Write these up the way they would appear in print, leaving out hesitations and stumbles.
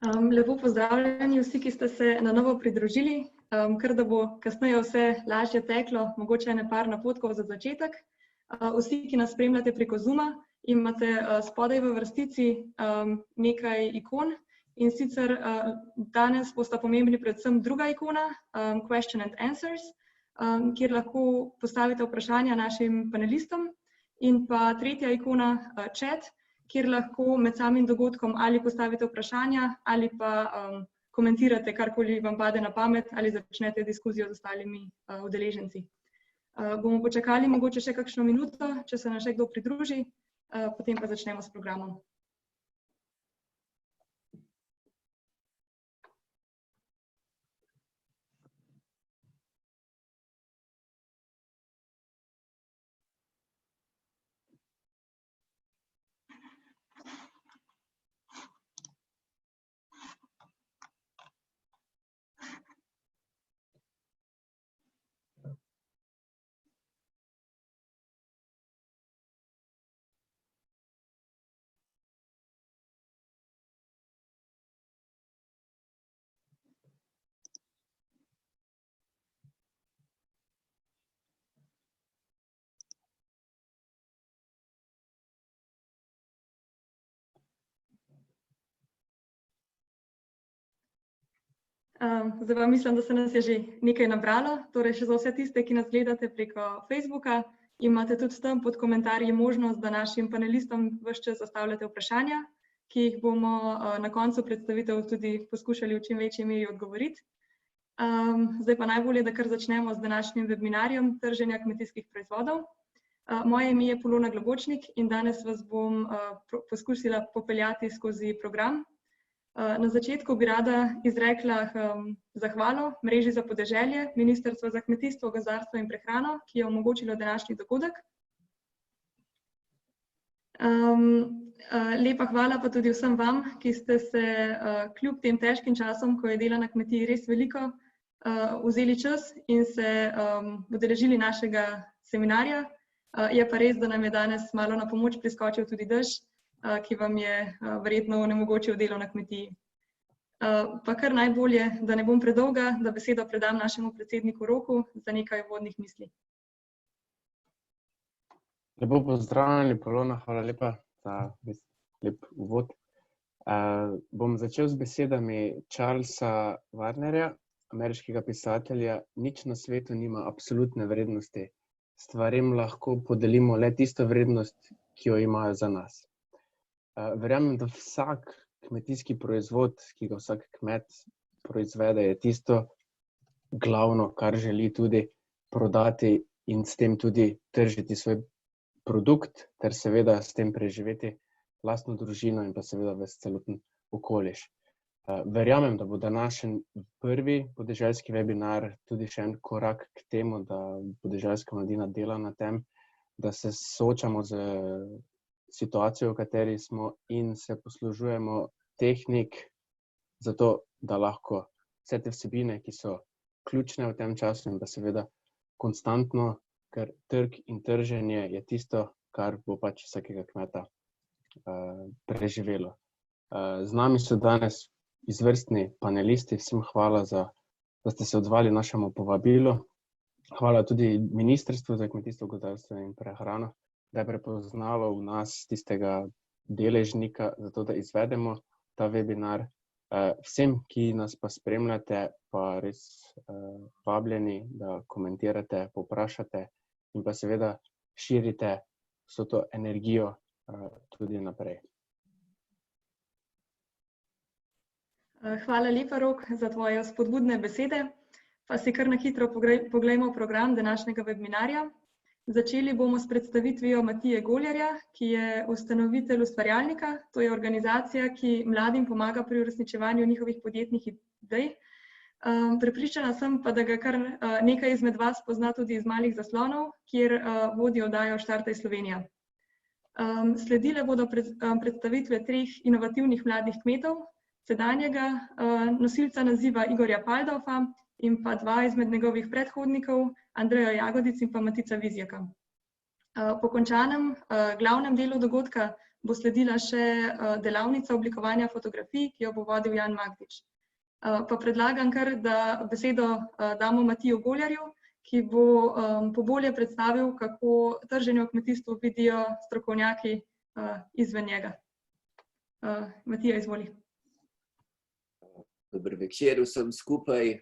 Lepo pozdravljeni vsi, ki ste se na novo pridružili. Ker da bo kasneje vse lažje teklo, mogoče ene par napotkov za začetek. Vsi, ki nas spremljate preko Zooma, imate spodaj v vrstici nekaj ikon in sicer danes bosta pomembni predvsem druga ikona, Question and Answers, kjer lahko postavite vprašanja našim panelistom, in pa tretja ikona, Chat, kjer lahko med samim dogodkom ali postavite vprašanja ali pa komentirate karkoli vam pade na pamet ali začnete diskusijo z ostalimi udeleženci. Bomo počakali mogoče še kakšno minuto, če se nam še kdo pridruži, potem pa začnemo s programom. Zdaj pa mislim, da se nas je že nekaj nabralo, torej še za vse tiste, ki nas gledate preko Facebooka, imate tudi tam pod komentarji možnost, da našim panelistom ves čas zastavljate vprašanja, ki jih bomo na koncu predstavitev tudi poskušali v čim večji meri odgovoriti. Zdaj pa najbolje, da kar začnemo z današnjim webinarjem trženja kmetijskih proizvodov. Moje ime je Polona Globočnik in danes vas bom poskusila popeljati skozi program. Na začetku bi rada izrekla zahvalo Mreži za podeželje, Ministrstva za kmetijstvo, gozdarstvo in prehrano, ki je omogočilo današnji dogodek. Lepa hvala pa tudi vsem vam, ki ste se kljub tem težkim časom, ko je dela na kmetiji res veliko, vzeli čas in se udeležili našega seminarja. Je pa res, da nam je danes malo na pomoč priskočil tudi dež, ki vam je verjetno onemogočil delo na kmetiji. Pa kar najbolje, da ne bom predolga, da besedo predam našemu predsedniku Roku za nekaj uvodnih misli. Lepo pozdravljeni, Polona, hvala lepa za lep uvod. Bom začel z besedami Charlesa Warnerja, ameriškega pisatelja: nič na svetu nima absolutne vrednosti. Stvarem lahko podelimo le tisto vrednost, ki jo imajo za nas. Verjamem, da vsak kmetijski proizvod, ki ga vsak kmet proizvede, je tisto glavno, kar želi tudi prodati in s tem tudi tržiti svoj produkt, ter seveda s tem preživeti lastno družino in pa seveda ves celoten okoliš. Verjamem, da bo današnji prvi podeželski webinar tudi še en korak k temu, da podeželska mladina dela na tem, da se soočamo z situacijo, v kateri smo in se poslužujemo tehnik zato, da lahko vse te vsebine, ki so ključne v tem času in pa seveda konstantno, ker trg in trženje je tisto, kar bo pač vsakega kmeta preživelo. Z nami so danes izvrstni panelisti, vsem hvala, da ste se odzvali našemu povabilu. Hvala tudi Ministrstvu za kmetijstvo, gozdarstvo in prehrano, da je prepoznalo v nas tistega deležnika, zato da izvedemo ta webinar. Vsem, ki nas pa spremljate, pa res vabljeni, da komentirate, povprašate in pa seveda širite vso to energijo tudi naprej. Hvala lepa, Rok, za tvoje spodbudne besede. Pa si kar na hitro poglejmo program današnjega webinarja. Začeli bomo s predstavitvijo Matije Goljarja, ki je ustanovitelj Ustvarjalnika. To je organizacija, ki mladim pomaga pri uresničevanju njihovih podjetnih idej. Prepričana sem pa, da ga kar nekaj izmed vas pozna tudi iz Malih zaslonov, kjer vodi oddajo Štartaj Slovenija. Sledile bodo predstavitve 3 inovativnih mladih kmetov, sedanjega nosilca naziva Igorja Paldorfa in pa 2 izmed njegovih predhodnikov, Andreja Jagodic in pa Matica Vizjaka. Po končanem glavnem delu dogodka bo sledila še delavnica oblikovanja fotografij, ki jo bo vodil Jan Magdič. Pa predlagam kar, da besedo damo Matiju Goljarju, ki bo pobolje predstavil, kako trženje v kmetijstvu vidijo strokovnjaki izven njega. Matija, izvoli. Dober večer vsem skupaj.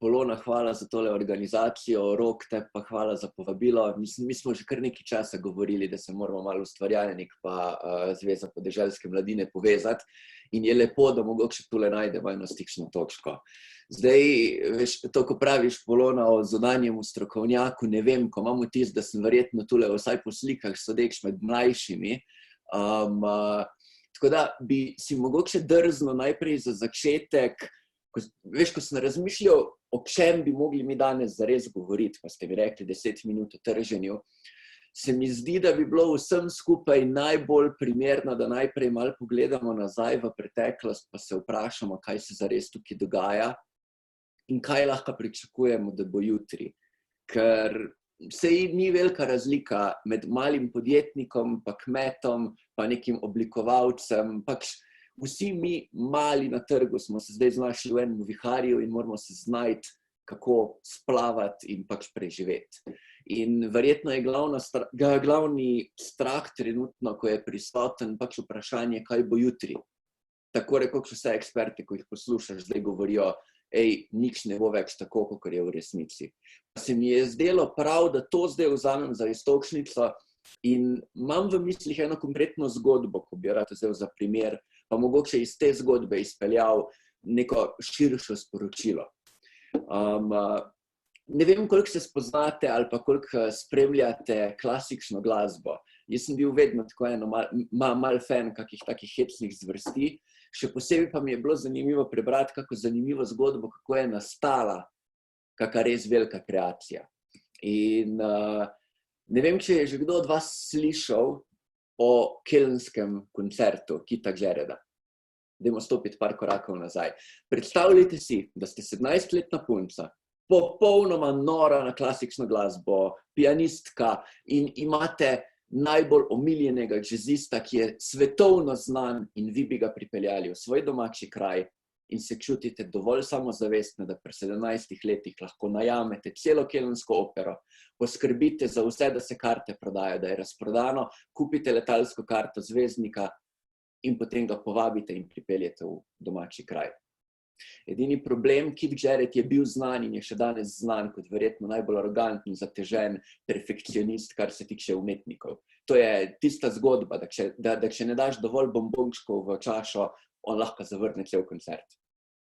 Polona, hvala za tole organizacijo, Rok, te pa hvala za povabilo. Mi smo že kar nekaj časa govorili, da se moramo malo Ustvarjalnik pa Zveza podeželske mladine povezati in je lepo, da mogoče tule najdemo eno stično točko. Zdaj, veš, to, ko praviš, Polona, o zunanjemu strokovnjaku, ne vem, ko imam vtis, da sem verjetno tule vsaj po slikah sodeč med mlajšimi. Tako da bi si mogoče drznil najprej za začetek, veš, ko sem razmišljal, o čem bi mogli mi danes zares govoriti, pa ste mi rekli 10 minut o trženju, se mi zdi, da bi bilo vsem skupaj najbolj primerno, da najprej malo pogledamo nazaj v preteklost, pa se vprašamo, kaj se zares tukaj dogaja in kaj lahko pričakujemo, da bo jutri. Ker sej ni velika razlika med malim podjetnikom, pa kmetom, pa nekim oblikovalcem, pač vsi mi mali na trgu smo se zdaj znašli v enem viharju in moramo se znajti, kako splavati in pač preživeti. In verjetno je glavni strah trenutno, ko je prisoten, pač vprašanje, kaj bo jutri. Tako rekoč vse eksperte, ko jih poslušaš, zdaj govorijo, nič ne bo več tako, kot je v resnici. Se mi je zdelo prav, da to zdaj vzamem za iztočnico in imam v mislih eno konkretno zgodbo, ko bi rad vzel za primer, pa mogoče iz te zgodbe izpeljal neko širšo sporočilo. Ne vem, koliko se spoznate ali pa koliko spremljate klasično glasbo. Jaz sem bil vedno tako mal fan kakih takih hecnih zvrsti. Še posebej pa mi je bilo zanimivo prebrati kako zanimivo zgodbo, kako je nastala kaka res velika kreacija. In ne vem, če je že kdo od vas slišal o kelnskem koncertu Kita Jareda. Dajmo stopiti par korakov nazaj. Predstavljajte si, da ste 17-letna punca, popolnoma nora na klasično glasbo, pianistka in imate najbolj omiljenega džezista, ki je svetovno znan in vi bi ga pripeljali v svoj domači kraj in se čutite dovolj samozavestne, da pri 17 letih lahko najamete celo kelnsko opero, poskrbite za vse, da se karte prodajo, da je razprodano, kupite letalsko karto zvezdnika in potem ga povabite in pripeljete v domači kraj. Edini problem, Kit Jared je bil znan in je še danes znan kot verjetno najbolj arrogantni, zatežen perfekcionist, kar se tiče umetnikov. To je tista zgodba, da če ne daš dovolj bombončkov v čašo, on lahko zavrne cel koncert.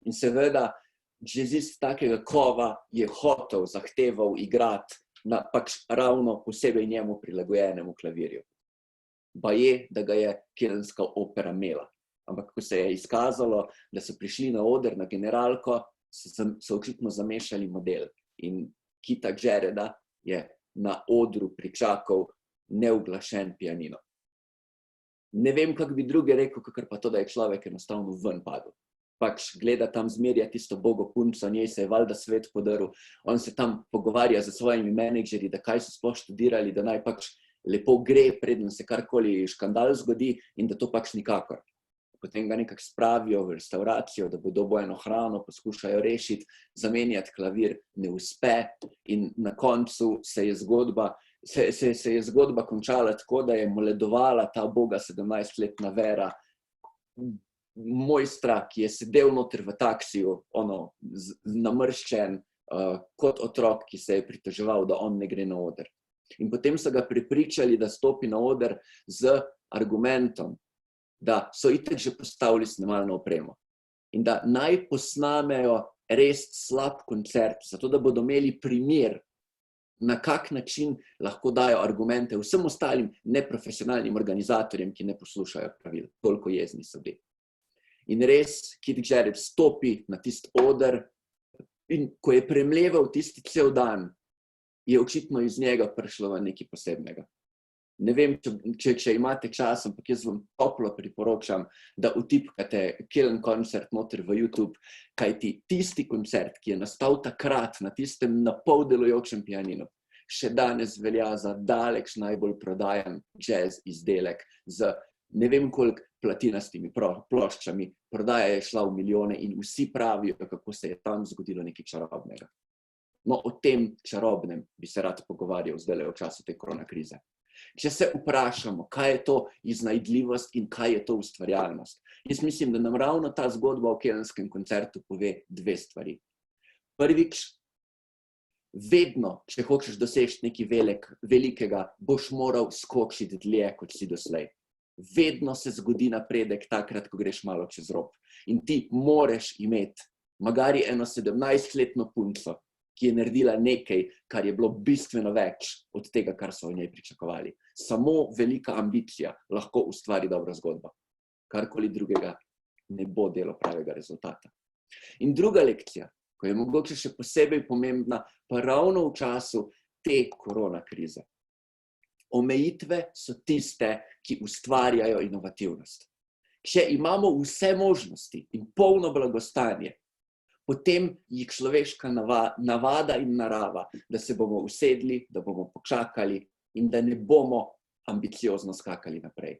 In seveda, džezist takega kova je hotel, zahteval igrati na pač ravno posebej njemu prilagojenemu klavirju. Baje, da ga je kelnska opera imela. Ampak ko se je izkazalo, da so prišli na oder na generalko, so očitno zamešali model. In Kita Jareda je na odru pričakal neuglašen pianino. Ne vem, kako bi druge rekel, kakor pa to, da je človek enostavno ven padel. Pač gleda tam zmerja tisto bogo punco, njej se je valjda svet podrl, on se tam pogovarja z svojimi menedžerji, da kaj so sploh študirali, da naj pač lepo gre, preden se karkoli škandal zgodi in da to pač nikakor. Potem ga nekako spravijo v restauracijo, da bo dobil eno hrano, poskušajo rešiti, zamenjati klavir, ne uspe in na koncu se je zgodba končala tako, da je moledovala ta boga 17-letna Vera, mojstra, ki je sedel noter v taksiju, namrščen, kot otrok, ki se je pritoževal, da on ne gre na oder. In potem so ga prepričali, da stopi na oder z argumentom, da so itak že postavili snemalno opremo in da naj posnamejo res slab koncert, zato da bodo imeli primer, na kak način lahko dajo argumente vsem ostalim neprofesionalnim organizatorjem, ki ne poslušajo pravil, toliko jezni so bili. In res, Kit Jared stopi na tisti oder in ko je premleval tisti cel dan, je očitno iz njega prišlo nekaj posebnega. Ne vem, če imate čas, ampak jaz vam toplo priporočam, da vtipkate Keln koncert noter v YouTube, kajti tisti koncert, ki je nastal takrat na tistem napol delujočem pianinu, še danes velja za daleč najbolj prodajan jazz izdelek z ne vem koliko platinastimi ploščami. Prodaja je šla v milijone in vsi pravijo, kako se je tam zgodilo nekaj čarobnega. No, o tem čarobnem bi se rad pogovarjal zdaj v času te koronakrize. Če se vprašamo, kaj je to iznajdljivost in kaj je to ustvarjalnost, jaz mislim, da nam ravno ta zgodba o Kelenskem koncertu pove dve stvari. Prvič, vedno, če hočeš doseči nekaj velikega, boš moral skočiti dlje, kot si doslej. Vedno se zgodi napredek takrat, ko greš malo čez rob. In ti moreš imeti magari eno 17-letno punco, ki je naredila nekaj, kar je bilo bistveno več od tega, kar so v njej pričakovali. Samo velika ambicija lahko ustvari dobro zgodbo. Karkoli drugega ne bo delo pravega rezultata. In druga lekcija, ko je mogoče še posebej pomembna, pa ravno v času te koronakrize. Omejitve so tiste, ki ustvarjajo inovativnost. Če imamo vse možnosti in polno blagostanje, potem je človeška navada in narava, da se bomo usedli, da bomo počakali in da ne bomo ambiciozno skakali naprej.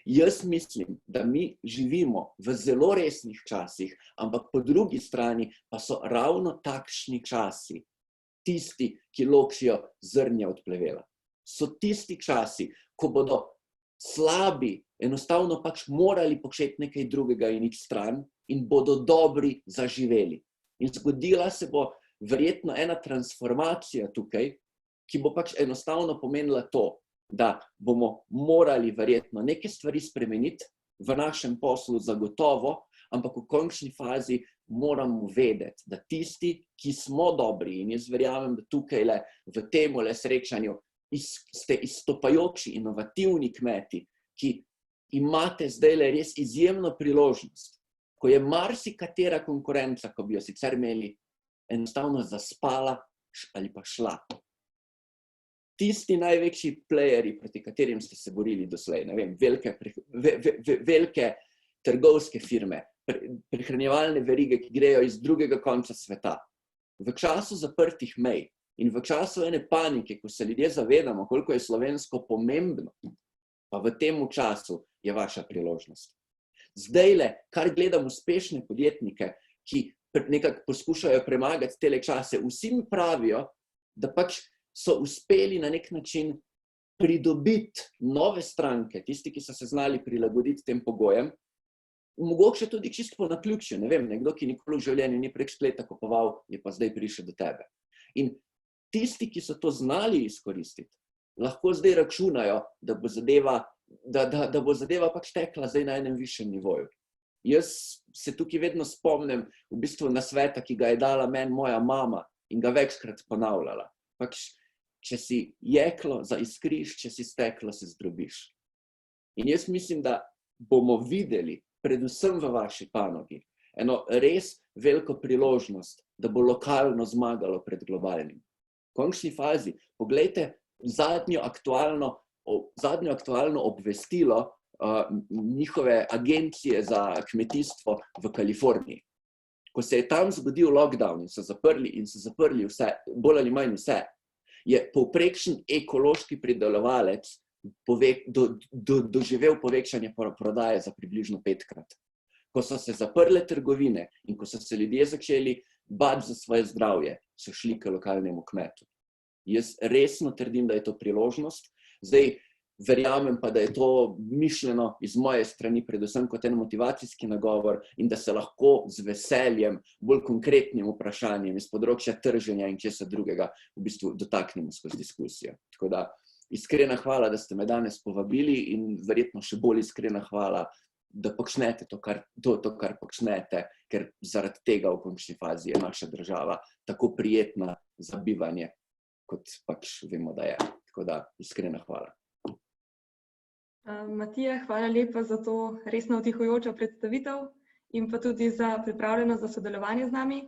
Jaz mislim, da mi živimo v zelo resnih časih, ampak po drugi strani pa so ravno takšni časi tisti, ki ločijo zrnje od plevela. So tisti časi, ko bodo slabi enostavno pač morali početi nekaj drugega in iti stran in bodo dobri zaživeli. In zgodila se bo verjetno ena transformacija tukaj, ki bo pač enostavno pomenila to, da bomo morali verjetno neke stvari spremeniti v našem poslu zagotovo, ampak v končni fazi moramo vedeti, da tisti, ki smo dobri, in jaz verjamem, da tukaj v temole srečanju ste izstopajoči, inovativni kmeti, ki imate zdaj res izjemno priložnost, ko je marsikatera konkurenca, ko bi jo sicer imeli, enostavno zaspala ali pa šla. Tisti največji playerji, proti katerim ste se borili doslej, ne vem, velike trgovske firme, prehranjevalne verige, ki grejo iz drugega konca sveta. V času zaprtih mej in v času ene panike, ko se ljudje zavedamo, koliko je slovensko pomembno, pa v tem času je vaša priložnost. Zdajle, kar gledam uspešne podjetnike, ki nekako poskušajo premagati tele čase, vsi mi pravijo, da pač so uspeli na nek način pridobiti nove stranke, tisti, ki so se znali prilagoditi tem pogojem, mogoče tudi čisto po naključju, ne vem, nekdo, ki nikoli v življenju ni prek spleta kupoval, je pa zdaj prišel do tebe. In tisti, ki so to znali izkoristiti, lahko zdaj računajo, da bo zadeva pač tekla zdaj na enem višjem nivoju. Jaz se tukaj vedno spomnim v bistvu nasveta, ki ga je dala meni moja mama in ga večkrat ponavljala. Pač, če si jeklo zaiskriš, če si steklo, se zdrobiš. In jaz mislim, da bomo videli, predvsem v vaši panogi, eno res veliko priložnost, da bo lokalno zmagalo pred globalnim. V končni fazi, poglejte zadnjo aktualno obvestilo njihove agencije za kmetijstvo v Kaliforniji. Ko se je tam zgodil lockdown in so zaprli vse, bolj ali manj vse, je povprečen ekološki pridelovalec doživel povečanje prodaje za približno 5-krat. Ko so se zaprle trgovine in ko so se ljudje začeli bati za svoje zdravje, so šli k lokalnemu kmetu. Jaz resno trdim, da je to priložnost. Zdaj, verjamem pa, da je to mišljeno iz moje strani predvsem kot en motivacijski nagovor in da se lahko z veseljem bolj konkretnim vprašanjem iz področja trženja in česa drugega v bistvu dotaknemo skozi diskusijo. Tako da iskrena hvala, da ste me danes povabili in verjetno še bolj iskrena hvala, da počnete to, kar počnete, ker zaradi tega v končni fazi je naša država tako prijetna za bivanje, kot pač vemo, da je. Tako da iskrena hvala. Matija, hvala lepa za to res navdihujočo predstavitev in pa tudi za pripravljenost za sodelovanje z nami.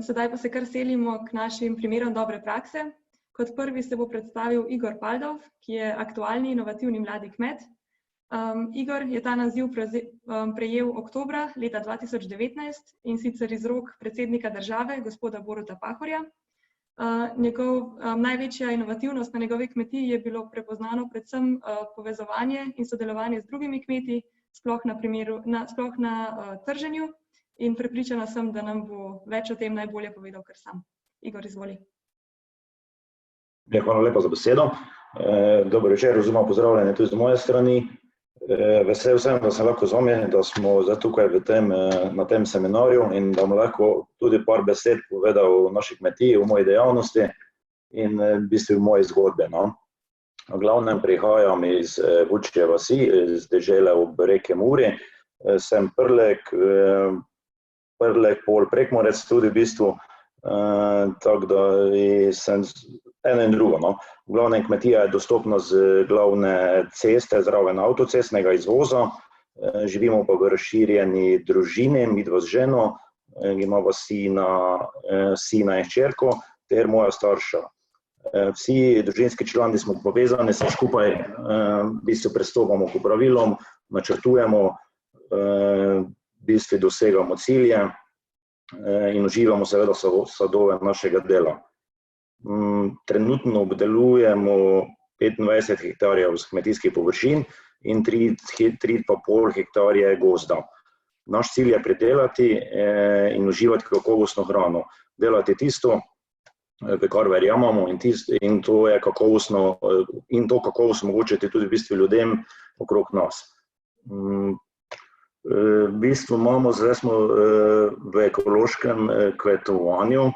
Sedaj pa se kar selimo k našim primerom dobre prakse. Kot prvi se bo predstavil Igor Paldov, ki je aktualni inovativni mladi kmet. Igor je ta naziv prejel oktobra leta 2019 in sicer iz rok predsednika države, gospoda Boruta Pahorja. Največja inovativnost na njegovi kmetiji je bilo prepoznano predvsem povezovanje in sodelovanje z drugimi kmeti, sploh na trženju, in prepričana sem, da nam bo več o tem najbolje povedal kar sam. Igor, izvoli. Hvala lepa za besedo. Dober večer, oziroma pozdravljeni tudi z moje strani. Vesel sem, da sem lahko z vami, da smo zdaj tukaj na tem seminarju in da bom lahko tudi par besed povedal o naši kmetiji, o moji dejavnosti in v bistvu o moji zgodbi. V glavnem prihajam iz Vučje vasi, iz dežele ob reki Muri. Sem Prlek, pol Prekmurec tudi v bistvu, tako da sem eno in drugo. V glavnem kmetija je dostopna z glavne ceste, zraven avtocestnega izvoza. Živimo pa v razširjeni družini, midva z ženo, imava sina in hčerko ter moja starša. Vsi družinski člani smo povezani, se skupaj v bistvu pristopamo k pravilom, načrtujemo, v bistvu dosegamo cilje in uživamo seveda sadove našega dela. Trenutno obdelujemo 25 hektarjev kmetijskih površin in 3,5 hektarje gozda. Naš cilj je pridelati in uživati kakovostno hrano. Delati tisto, v kar verjamemo, in to je kakovostno, in to kakovostno omogočiti tudi v bistvu ljudem okrog nas. V bistvu zdaj smo v ekološkem kmetovanju.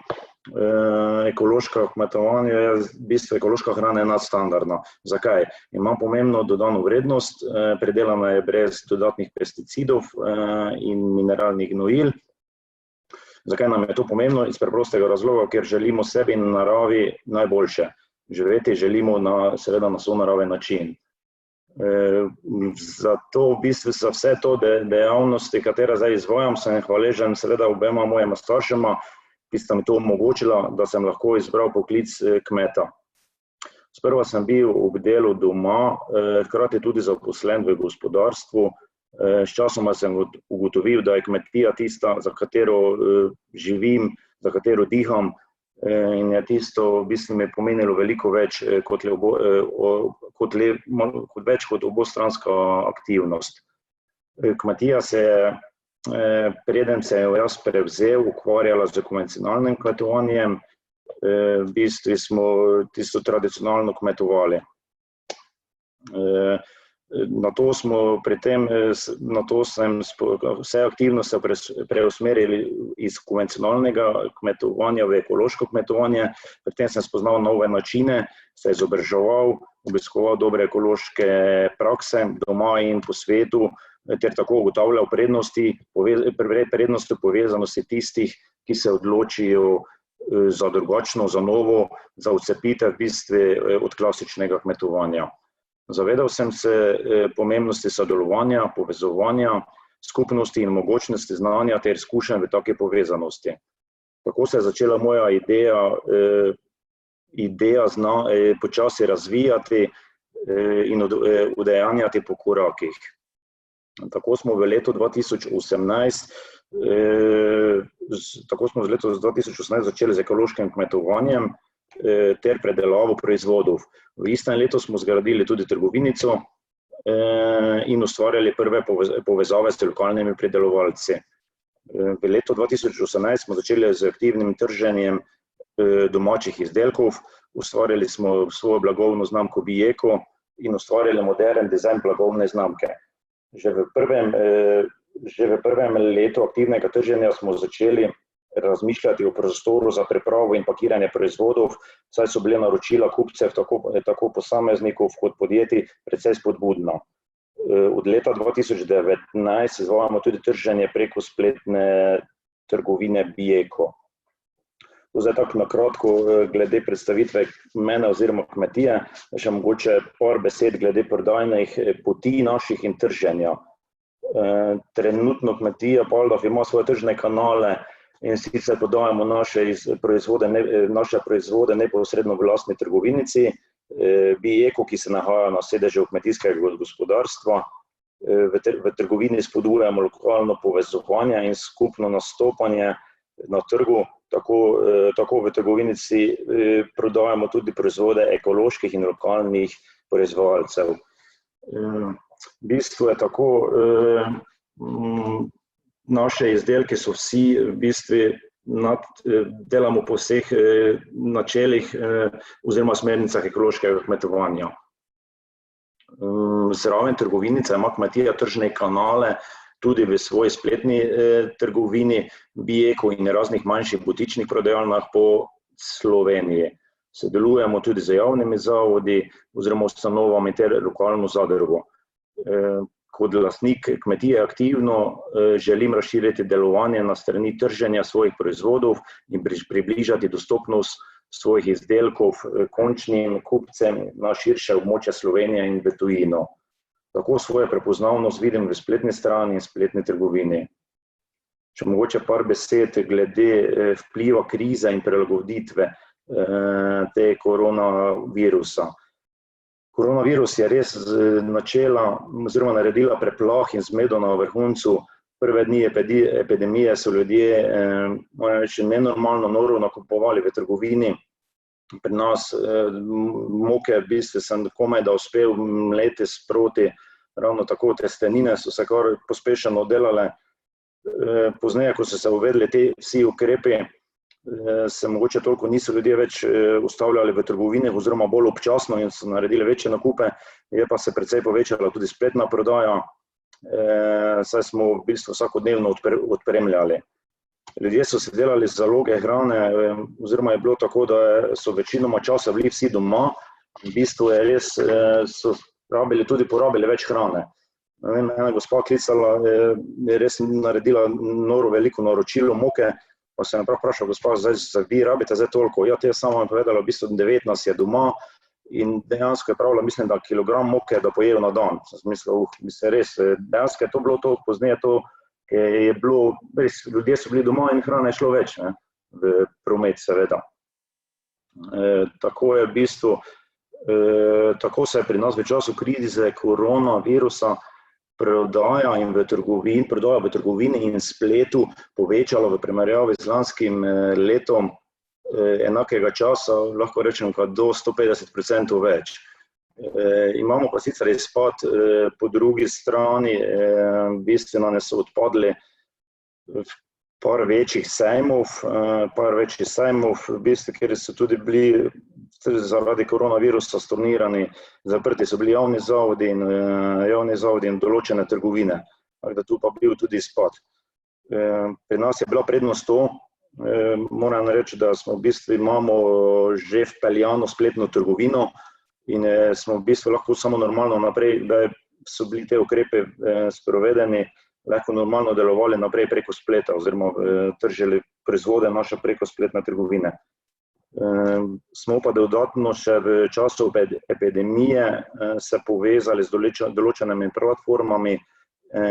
Ekološko kmetovanje je v bistvu ekološka hrana je nadstandardna. Zakaj? Ima pomembno dodano vrednost, pridelana je brez dodatnih pesticidov in mineralnih gnojil. Zakaj nam je to pomembno? Iz preprostega razloga, ker želimo sebi in naravi najboljše. Živeti želimo seveda na sonaraven način. Zato v bistvu za vse to dejavnosti, katere zdaj izvajam, sem hvaležen seveda obema mojima staršema, ki sta mi to omogočila, da sem lahko izbral poklic kmeta. Sprva sem bil ob delu doma, hkrati tudi zaposlen v gospodarstvu. Sčasoma sem ugotovil, da je kmetija tista, za katero živim, za katero diham, in je tisto v bistvu mi pomenilo veliko več kot obostranska aktivnost. Kmetija se je, preden se je jaz prevzel, ukvarjala z konvencionalnim kmetovanjem, v bistvu smo tisto tradicionalno kmetovali. Nato sem vse aktivnosti preusmerili iz konvencionalnega kmetovanja v ekološko kmetovanje, pri tem sem spoznal nove načine, se izobraževal, obiskoval dobre ekološke prakse doma in po svetu, ter tako ugotavljal prednosti povezanosti tistih, ki se odločijo za drugačno, za novo, za odcepitev v bistvu od klasičnega kmetovanja. Zavedal sem se pomembnosti sodelovanja, povezovanja, skupnosti in mogočnosti znanja ter izkušenj v taki povezanosti. Tako se je začela moja ideja počasi razvijati in udejanjati po korakih. Tako smo v letu 2018 začeli z ekološkim kmetovanjem ter predelavo proizvodov. V istem letu smo zgradili tudi trgovinico in ustvarjali prve povezave s lokalnimi pridelovalci. V letu 2018 smo začeli z aktivnim trženjem domačih izdelkov, ustvarjali smo svojo blagovno znamko Bieko in ustvarjali moderen dizajn blagovne znamke. Že v prvem letu aktivnega trženja smo začeli razmišljati o prostoru za pripravo in pakiranje proizvodov, saj so bile naročila kupcev, tako posameznikov kot podjetij, precej spodbudna. Od leta 2019 izvajamo tudi trženje preko spletne trgovine Bieko. Zdaj tako na kratko glede predstavitve mene oziroma kmetije, še mogoče par besed glede prodajnih poti naših in trženja. Trenutno kmetija Paldorf ima svoje tržne kanale in sicer podajamo naše proizvode neposredno v lastni trgovinici, Bieko, ki se nahaja na sedežu kmetijskega gospodarstva. V trgovini spodbujamo lokalno povezovanje in skupno nastopanje na trgu, tako v trgovinici prodajamo tudi proizvode ekoloških in lokalnih proizvajalcev. V bistvu je tako, naše izdelke so vsi v bistvu delamo po vseh načelih oziroma smernicah ekološkega kmetovanja. Zraven trgovinica ima kmetija tržne kanale tudi v svoji spletni trgovini, Bieko in raznih manjših butičnih prodajalnah po Sloveniji. Sodelujemo tudi z javnimi zavodi oziroma ustanovami ter lokalno zadrugo. Kot lastnik kmetije aktivno želim razširiti delovanje na strani trženja svojih proizvodov in približati dostopnost svojih izdelkov končnim kupcem na širše območje Slovenije in v tujino. Tako svojo prepoznavnost vidim v spletni strani in spletni trgovini. Če mogoče par besed glede vpliva krize in prilagoditve te koronavirusa. Koronavirus je res načela oziroma naredila preplah in zmedo na vrhuncu. Prve dni epidemije so ljudje, moram reči, nenormalno noro nakupovali v trgovini. Pri nas moke v bistvu sem komaj da uspel mleti sproti, ravno tako testenine so se kar pospešeno delale. Pozneje, ko so se uvedli te vsi ukrepi, se mogoče toliko niso ljudje več ustavljali v trgovini oziroma bolj občasno in so naredili večje nakupe, je pa se precej povečala tudi spletna prodaja, saj smo v bistvu vsakodnevno odpremljali. Ljudje so si delali zaloge hrane oziroma je bilo tako, da so večinoma časa bili vsi doma, v bistvu je res, so porabili več hrane. Ena gospa klicala, je res naredila veliko naročilo moke, pa sem prav vprašal, gospa, zdaj vi rabite zdaj toliko? Ja, te sama vam povedala, v bistvu 19 je doma in dejansko je pravila, mislim, da kilogram moke, da pojejo na dan. Mislim, res, dejansko je to bilo to, pozneje to, ker je bilo, res, ljudje so bili doma in hrana je šlo več, ne, v promet seveda. Tako je v bistvu, tako se je pri nas v času krize koronavirusa prodaja v trgovini in spletu povečala v primerjavi z lanskim letom enakega časa, lahko rečem, do 150% več. Imamo pa sicer izpad po drugi strani, bistveno ne so odpadli par večjih sejmov, v bistvu, kjer so tudi bili zaradi koronavirusa stornirani, zaprti so bili javni zavodi in določene trgovine, tako da tu pa bil tudi izpad. Pri nas je bila prednost to, moram reči, da smo v bistvu imamo že vpeljano spletno trgovino in smo v bistvu lahko samo normalno naprej, da so bili te ukrepe sprovedeni, lahko normalno delovali naprej preko spleta oziroma tržili proizvode naše preko spletne trgovine. Smo pa dodatno še v času epidemije se povezali z določenimi platformami,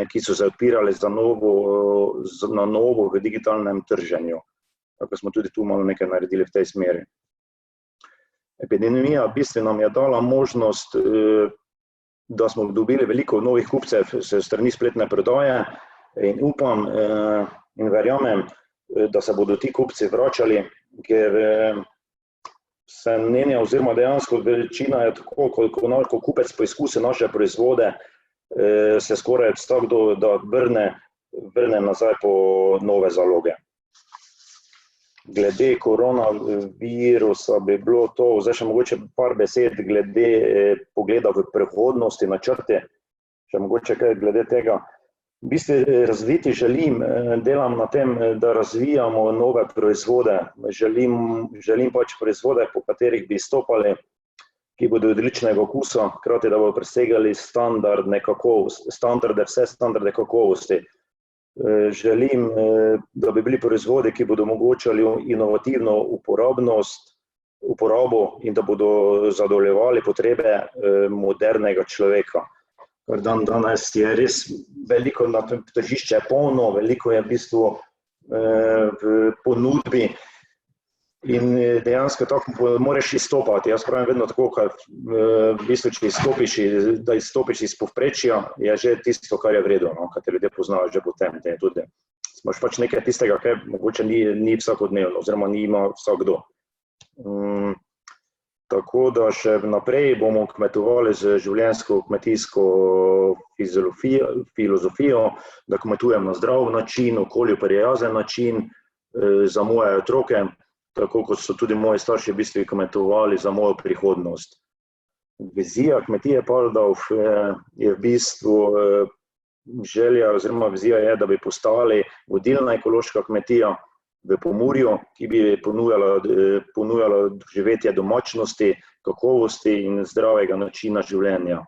ki so se odpirali na novo v digitalnem trženju. Tako smo tudi tu malo nekaj naredili v tej smeri. Epidemija v bistvu nam je dala možnost, da smo dobili veliko novih kupcev s strani spletne prodaje in upam in verjamem, da se bodo ti kupci vračali, ker se mnenja oziroma dejansko večina je tako, ko kupec poizkusi naše proizvode, se skoraj vsakdo da vrne nazaj po nove zaloge. Glede koronavirusa bi bilo to, zdaj še mogoče par besed glede pogleda v prihodnosti, načrte, še mogoče kaj glede tega. V bistvu razviti delam na tem, da razvijamo nove proizvode. Želim pač proizvode, po katerih bi izstopali, ki bodo odličnega okusa, hkrati da bodo presegali vse standarde kakovosti. Želim, da bi bili proizvodi, ki bodo omogočali inovativno uporabo in da bodo zadovoljevali potrebe modernega človeka. Danes je res veliko na tem tržišče polno, veliko je v bistvu v ponudbi in dejansko tako moraš izstopati. Jaz pravim vedno tako, v bistvu, če izstopiš iz povprečja, je že tisto, kar je vredno, kar te ljudje poznajo že potem. Tudi Imaš pač nekaj tistega, kar mogoče ni vsakodnevno, oziroma ni ima vsakdo. Tako da še naprej bomo kmetovali z življenjsko kmetijsko filozofijo, da kmetujem na zdrav način, okolju prijazen način za moje otroke, tako kot so tudi moji starši v bistvu kmetovali za mojo prihodnost. Vizija kmetije Paldorf je v bistvu želja oziroma vizija je, da bi postali vodilna ekološka kmetija v Pomurju, ki bi ponujala živetje domačnosti, kakovosti in zdravega načina življenja.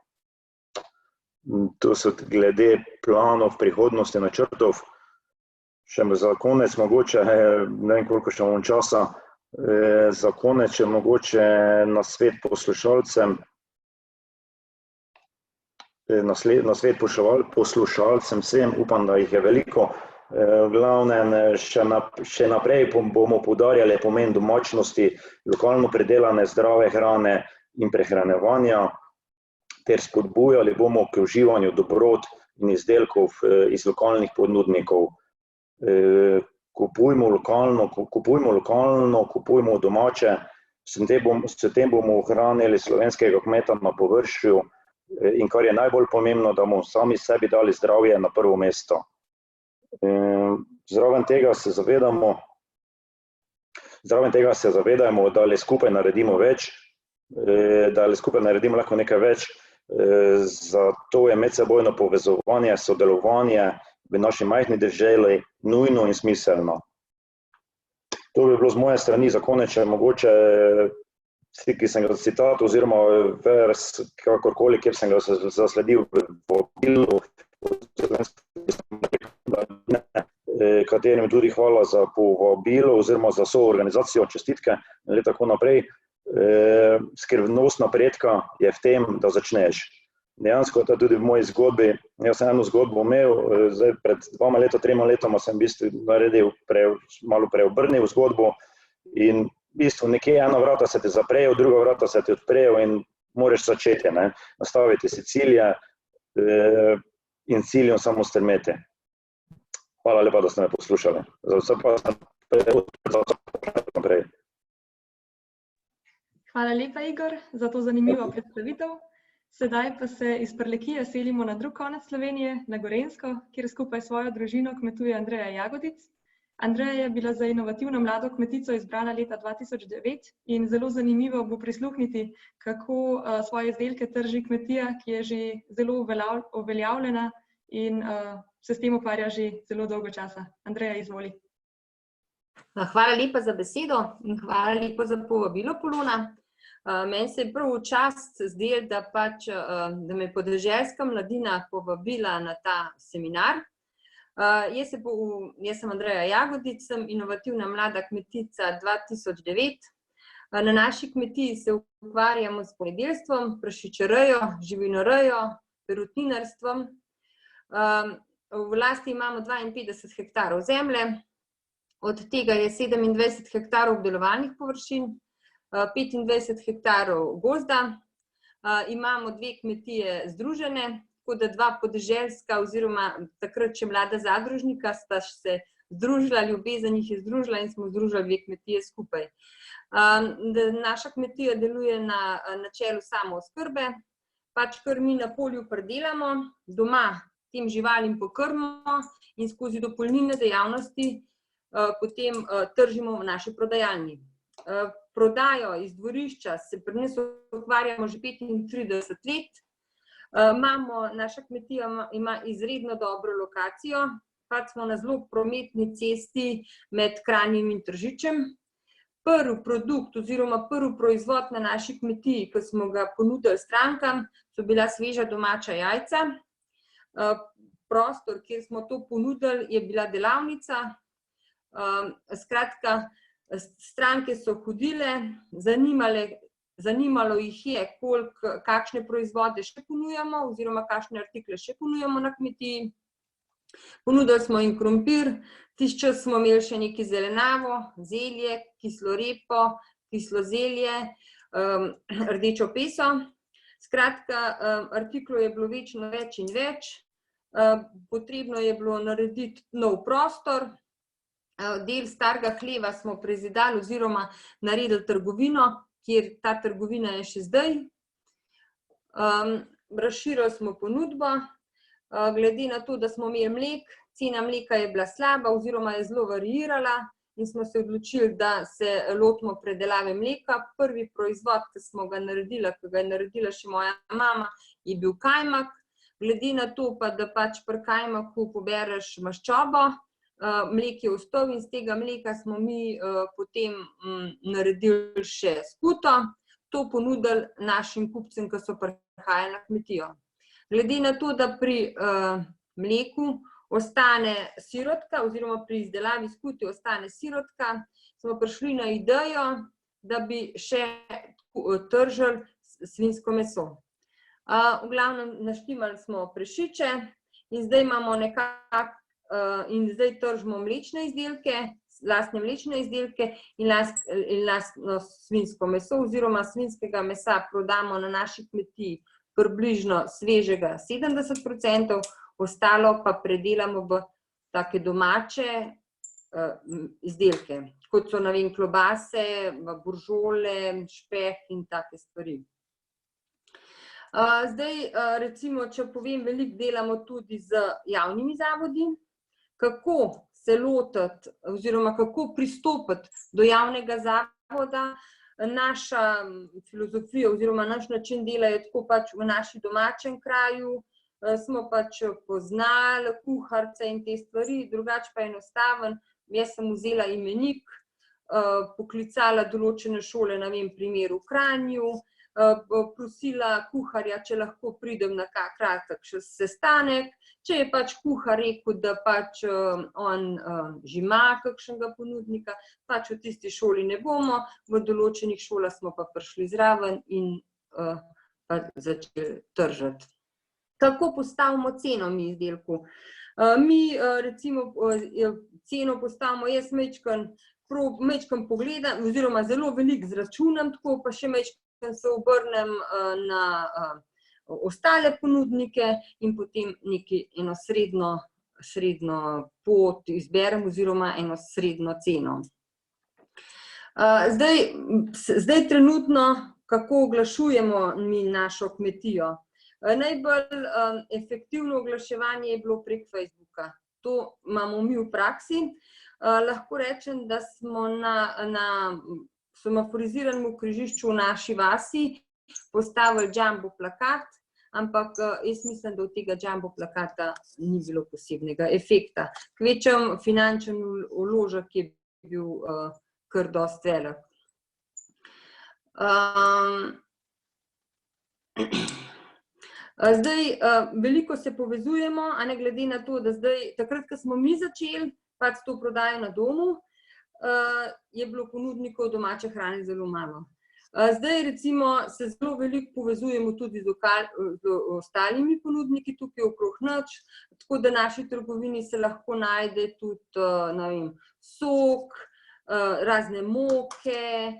To so glede planov, prihodnosti, načrtov. Še za konec mogoče, ne vem koliko še imam časa, za konec še mogoče nasvet poslušalcem, poslušalcem vsem, upam, da jih je veliko. V glavnem še naprej bomo poudarjali pomen domačnosti, lokalno pridelane zdrave hrane in prehranjevanja, ter spodbujali bomo k uživanju dobrot in izdelkov iz lokalnih ponudnikov. Kupujmo lokalno, kupujmo domače, s tem bomo ohranili slovenskega kmeta na površju in kar je najbolj pomembno, da bomo sami sebi dali zdravje na prvo mesto. Zraven tega se zavedajmo, da le skupaj naredimo več, da le skupaj naredimo lahko nekaj več, zato je medsebojno povezovanje, sodelovanje v naši majhni deželi nujno in smiselno. To bi bilo z moje strani za konec, če mogoče ki sem ga citat oziroma vers, kakorkoli, kjer sem ga zasledil v vabilu, katerim tudi hvala za povabilo oziroma za soorganizacijo, čestitke in tako naprej. Skrivnost napredka je v tem, da začneš. Dejansko je to tudi v moji zgodbi. Jaz sem eno zgodbo imel, zdaj pred 2-3 letoma sem v bistvu naredil, malo preobrnil zgodbo in v bistvu nekje ena vrata se ti zaprejo, druga vrata se ti odprejo in moraš začeti, nastaviti si cilje in ciljem samo strmeti. Hvala lepa, da ste me poslušali. Za vse pa sem naprej. Hvala lepa, Igor, za to zanimivo predstavitev. Sedaj pa se iz Prlekije selimo na drug konec Slovenije, na Gorenjsko, kjer skupaj s svojo družino kmetuje Andreja Jagodic. Andreja je bila za inovativno mlado kmetico izbrana leta 2009 in zelo zanimivo bo prisluhniti, kako svoje izdelke trži kmetija, ki je že zelo uveljavljena in se s tem ukvarja že zelo dolgo časa. Andreja, izvoli. Hvala lepa za besedo in hvala lepa za povabilo, Polona. Meni se je prav v čast zdelo, da me podeželska mladina povabila na ta seminar. Jaz sem Andreja Jagodic, sem inovativna mlada kmetica 2009. Na naši kmetiji se ukvarjamo s poljedelstvom, prašičerejo, živinorejo, perutninarstvom. V lasti imamo 52 hektarov zemlje, od tega je 27 hektarov obdelovalnih površin, 25 hektarov gozda, imamo 2 kmetije združene, tako da 2 podeželska oziroma takrat še mlada zadružnika sta se združila, ljubezen jih je združila in smo združili 2 kmetije skupaj. Naša kmetija deluje na načelu samooskrbe, kar mi na polju pridelamo, doma tem živalim pokrmimo in skozi dopolnilne dejavnosti potem tržimo v naši prodajalni. Prodajo iz dvorišča se pri nas ukvarjamo že 35 let. Naša kmetija ima izredno dobro lokacijo, smo na zelo prometni cesti med Kranjem in Tržičem. Prvi produkt oziroma prvi proizvod na naši kmetiji, ki smo ga ponudili strankam, so bila sveža domača jajca. Prostor, kjer smo to ponudili, je bila delavnica. Skratka, stranke so hodile, zanimalo jih je, kakšne proizvode še ponujamo oziroma kakšne artikle še ponujamo na kmetiji. Ponudili smo jim krompir, tisti čas smo imeli še nekaj zelenjavo, zelje, kislo repo, kislo zelje, rdečo peso. Skratka, artiklov je bilo večno več in več. Potrebno je bilo narediti nov prostor. Del starega hleva smo prezidali oziroma naredili trgovino, kjer ta trgovina je še zdaj. Razširili smo ponudbo. Glede na to, da smo imeli mlek, cena mleka je bila slaba oziroma je zelo variirala in smo se odločili, da se lotimo predelave mleka. Prvi proizvod, ki smo ga naredili, ki ga je naredila še moja mama, je bil kajmak. Glede na to pa, da pač pri kajmaku pobereš maščobo, mlek je ostal in z tega mleka smo mi potem naredili še skuto, to ponudili našim kupcem, ki so prihajali na kmetijo. Glede na to, da pri mleku ostane sirotka oziroma pri izdelavi skuti ostane sirotka, smo prišli na idejo, da bi še tržili svinjsko meso. V glavnem naštimali smo prašiče in zdaj imamo in zdaj tržimo mlečne izdelke, lastne mlečne izdelke in lastno svinjsko meso oziroma svinjskega mesa prodamo na naši kmetiji približno svežega 70%, ostalo pa predelamo v take domače izdelke, kot so, ne vem, klobase, buržole, špeh in take stvari. Zdaj, recimo, če povem, veliko delamo tudi z javnimi zavodi, kako se lotiti oziroma kako pristopiti do javnega zavoda. Naša filozofija oziroma naš način dela je tako pač v naši domačem kraju, smo pač poznali kuharice in te stvari, drugače pa enostaven. Jaz sem vzela imenik, poklicala določene šole, na vem, primer v Kranju, prosila kuharja, če lahko pridem na kratek sestanek, če je pač kuhar rekel, da pač on že ima kakšnega ponudnika, pač v tisti šoli ne bomo, v določenih šolah smo pa prišli zraven in pa začeli tržiti. Kako postavimo ceno mi izdelku? Mi recimo ceno postavimo, jaz majčkeno pogledam oziroma zelo veliko zračunam, tako pa še majčkeno se obrnem na ostale ponudnike in potem eno srednjo pot izberem oziroma eno srednjo ceno. Zdaj trenutno, kako oglašujemo mi našo kmetijo? Najbolj efektivno oglaševanje je bilo prek Facebooka. To imamo mi v praksi. Lahko rečem, da smo na semaforiziranem križišču v naši vasi postavili jumbo plakat, ampak jaz mislim, da od tega jumbo plakata ni bilo posebnega efekta. Kvečem finančen vložek je bil kar dosti velik. Zdaj, veliko se povezujemo, a ne glede na to, da zdaj, takrat, ko smo mi začeli pač to prodajo na domu, je bilo ponudnikov domače hrane zelo malo. Zdaj recimo se zelo veliko povezujemo tudi z ostalimi ponudniki tukaj okrog nič, tako da naši trgovini se lahko najde tudi, ne vem, sok, razne moke,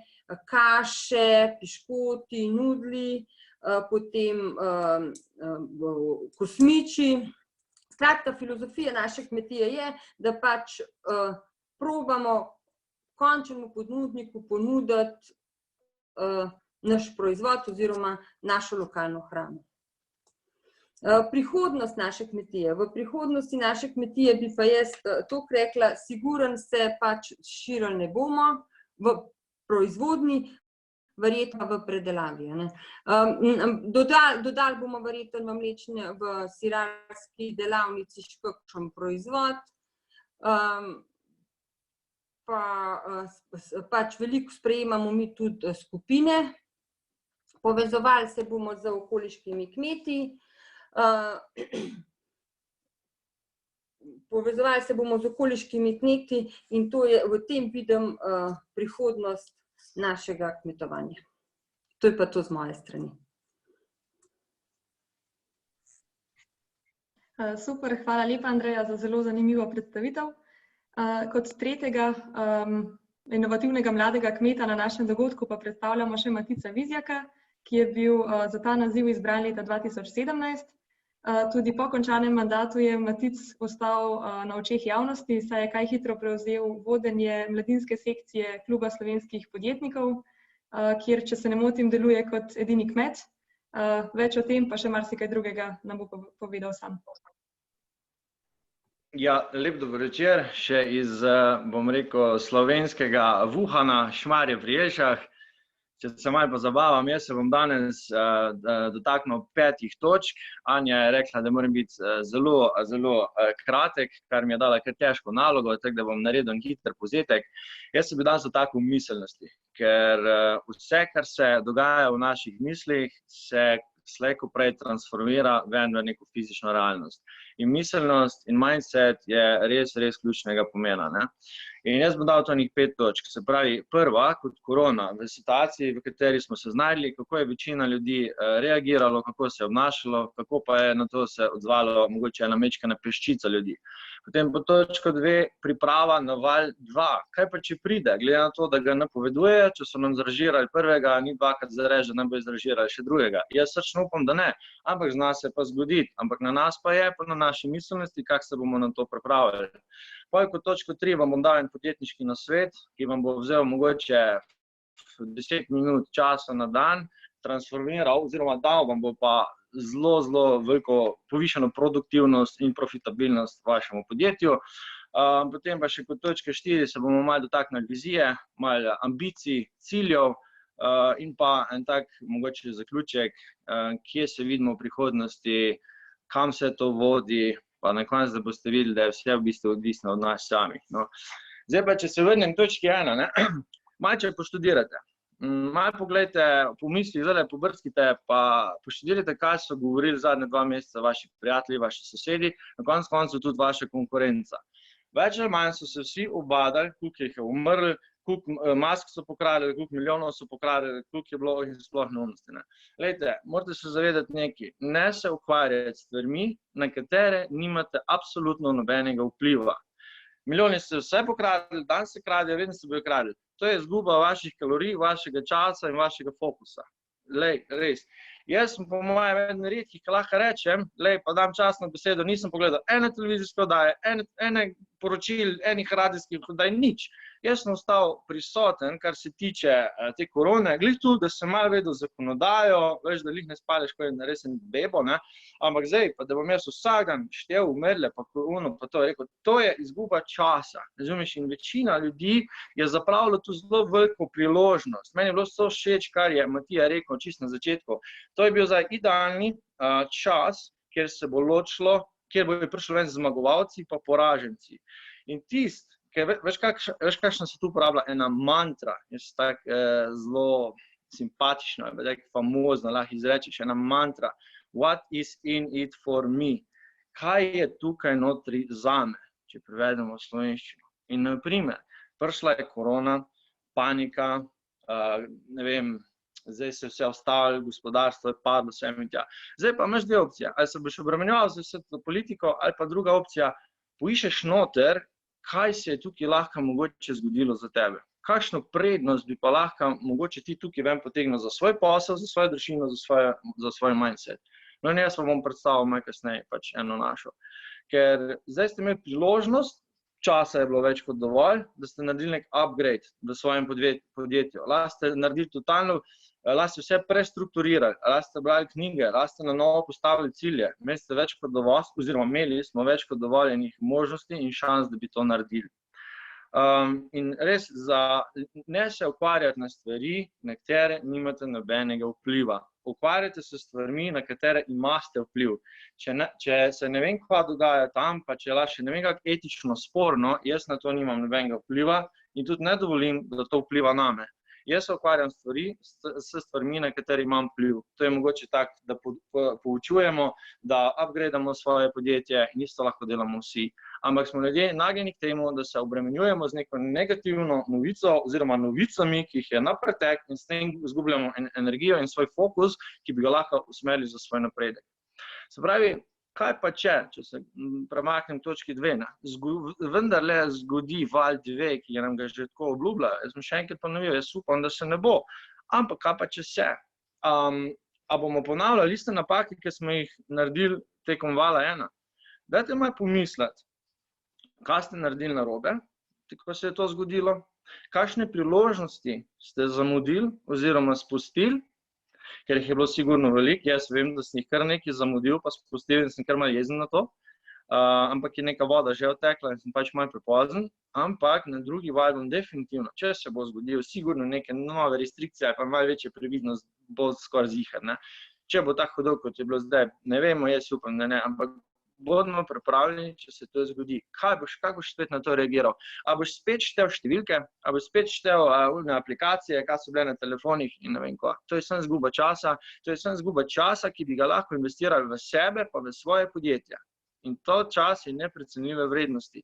kaše, piškoti, nudli, potem kosmiči. Skratka, filozofija naše kmetije je, da pač probamo končnemu ponudniku ponuditi naš proizvod oziroma našo lokalno hrano. Prihodnost naše kmetije. V prihodnosti naše kmetije bi pa jaz toliko rekla, sigurno se pač širili ne bomo v proizvodnji, verjetno v predelavi. Dodali bomo verjetno v sirarski delavnici še kakšen proizvod, pač veliko sprejemamo mi tudi skupine, povezovali se bomo z okoliškimi kmeti, in to je, v tem vidim prihodnost našega kmetovanja. To je pa to z moje strani. Super, hvala lepa, Andreja, za zelo zanimivo predstavitev. Kot tretjega inovativnega mladega kmeta na našem dogodku pa predstavljamo še Matica Vizjaka, ki je bil za ta naziv izbran leta 2017. Tudi po končanem mandatu je Matic ostal na očeh javnosti, saj je kaj hitro prevzel vodenje mladinske sekcije Kluba slovenskih podjetnikov, kjer, če se ne motim, deluje kot edini kmet. Več o tem pa še marsikaj drugega nam bo povedal sam. Ja, lep dober večer, še iz, bom rekel, slovenskega Wuhana, Šmarje pri Jelšah. Če se malo pozabavam, jaz se bom danes dotaknil 5 točk. Anja je rekla, da moram biti zelo kratek, kar mi je dala kar težko nalogo, tako da bom naredil hiter povzetek. Jaz se bi danes dotaknil miselnosti, ker vse, kar se dogaja v naših mislih, se slej ko prej transformira v neko fizično realnost. In miselnost in mindset je res ključnega pomena, ne? In jaz bom dal to 5 točk. Se pravi, prva, kot korona, v situaciji, v kateri smo se znašli, kako je večina ljudi reagiralo, kako se je obnašalo, kako pa je na to se odzvalo mogoče ena majčkena peščica ljudi. Potem po točko 2, priprava na val 2. Kaj pa če pride, glede na to, da ga napoveduje, če so nam zrežirali prvega, ni dvakrat zarež, da nam bo zrežirali še drugega. Jaz srčno upam, da ne, ampak zna se pa zgoditi. Ampak na nas pa je, pa na naši miselnosti, kako se bomo na to pripravili. Potem kot točko 3 vam bom dal en podjetniški nasvet, ki vam bo vzel mogoče 10 minut časa na dan, transformiral oziroma dal vam bo pa zelo veliko povišeno produktivnost in profitabilnost vašemu podjetju. Potem pa še kot točka 4 se bomo malo dotaknili vizije, malo ambicij, ciljev in pa en tak mogoče zaključek, kje se vidimo v prihodnosti, kam se to vodi, pa na koncu, da boste videli, da je vse v bistvu odvisno od nas samih. No. Zdaj pa, če se vrnem točki 1, ne, malo če poštudirate. Malo pogledajte, pomislite, zdaj pobrskite, pa poštudirajte, kaj so govorili zadnje 2 meseca vaši prijatelji, vaši sosedi, na koncu tudi vaša konkurenca. Več ali manj so se vsi ubadali, koliko jih je umrli, koliko mask so pokradili, koliko milijonov so pokradili, koliko je bilo in sploh neumnosti. Glejte, morate se zavedati nekaj, ne se ukvarjati s stvarmi, na katere nimate absolutno nobenega vpliva. Milijoni ste vse pokradili, danes se kradijo, vedno se bojo kradili. To je izguba vaših kalorij, vašega časa in vašega fokusa. Lej, res. Jaz sem po mojem eden redkih, ki lahko rečem, lej, pa dam časno besedo, nisem pogledal ene televizijske oddaje, ene poročil, enih radijskih oddaj, nič. Jaz sem ostal prisoten, kar se tiče te korone, glih tu, da sem malo vedel zakonodajo, veš, da lih ne spaleš, ko je resen bebo, ne, ampak zdaj, pa da bom jaz vsak dan štel, umrle, pa korono, pa to rekel, to je izguba časa, razumeš, in večina ljudi je zapravila tu zelo veliko priložnost. Meni je bilo so všeč, kar je Matija rekel čisto na začetku. To je bil zdaj idealni čas, kjer se bo ločilo, kjer bo prišlo ven zmagovalci pa poraženci. In tist, veš, kakšna se tu uporablja ena mantra, jaz tako zelo simpatično, famozno lahko izrečeš, ena mantra, what is in it for me? Kaj je tukaj notri zame, če prevedemo v slovenščino? In na primer, prišla je korona, panika, ne vem, zdaj se vse ostalo, gospodarstvo je padlo, vse in tja. Zdaj pa imaš 2 opcije, ali se boš obremenjeval z vse to politiko, ali pa druga opcija, poiščeš noter, kaj se je tukaj lahko mogoče zgodilo za tebe. Kakšno prednost bi pa lahko mogoče ti tukaj ven potegnil za svoj posel, za svojo družino, za svoj mindset. No in jaz vam bom predstavil malo kasneje pač eno našo. Ker zdaj ste imeli priložnost, časa je bilo več kot dovolj, da ste naredili nek upgrade v svojem podjetju. Lahko ste naredili totalno, lahko ste vse prestrukturirali, lahko ste brali knjige, lahko ste na novo postavili cilje. Imeli ste več kot dovolj, oziroma imeli smo več kot dovolj enih možnosti in šans, da bi to naredili. In res, ne se ukvarjati na stvari, na katere nimate nobenega vpliva. Ukvarjate se s stvarmi, na katere imate vpliv. Če se ne vem, kva dogaja tam, pa če je lahko še ne vem kako etično sporno, jaz na to nimam nobenega vpliva in tudi ne dovolim, da to vpliva name. Jaz se ukvarjam s stvarmi, na katere imam vpliv. To je mogoče tako, da poučujemo, da upgradamo svoje podjetje in isto lahko delamo vsi. Ampak smo ljudje nagnjeni k temu, da se obremenjujemo z neko negativno novico oziroma novicami, ki jih je na pretek in s tem izgubljamo energijo in svoj fokus, ki bi ga lahko usmerili za svoj napredek. Se pravi, kaj pa če se premaknem točki 2, vendarle zgodi val 2, ki je nam ga že tako obljubila, jaz sem še enkrat ponovil, jaz upam, da se ne bo, ampak kaj pa če se? A bomo ponavljali iste napake, ki smo jih naredili tekom vala 1. Dajte malo pomisliti, kaj ste naredili narobe, ko se je to zgodilo, kakšne priložnosti ste zamudili oziroma spustili, ker jih je bilo sigurno veliko. Jaz vem, da sem jih kar nekaj zamudil, pa spustil in sem kar malo jezen na to. Ampak je neka voda že odtekla in sem pač malo prepozen. Ampak na drugi val bom definitivno, če se bo zgodil, sigurno neke nove restrikcije ali pa malo večja previdnost, bo skoraj ziher, ne. Če bo tako hudo, kot je bilo zdaj, ne vemo, jaz upam, da ne, ampak bodimo pripravljeni, če se to zgodi. Kako boš spet na to reagiral? A boš spet štel številke, a boš spet štel aplikacije, kaj so bile na telefonih in ne vem kaj. To je samo izguba časa, ki bi ga lahko investirali v sebe pa v svoje podjetja. In to čas je neprecenljive vrednosti.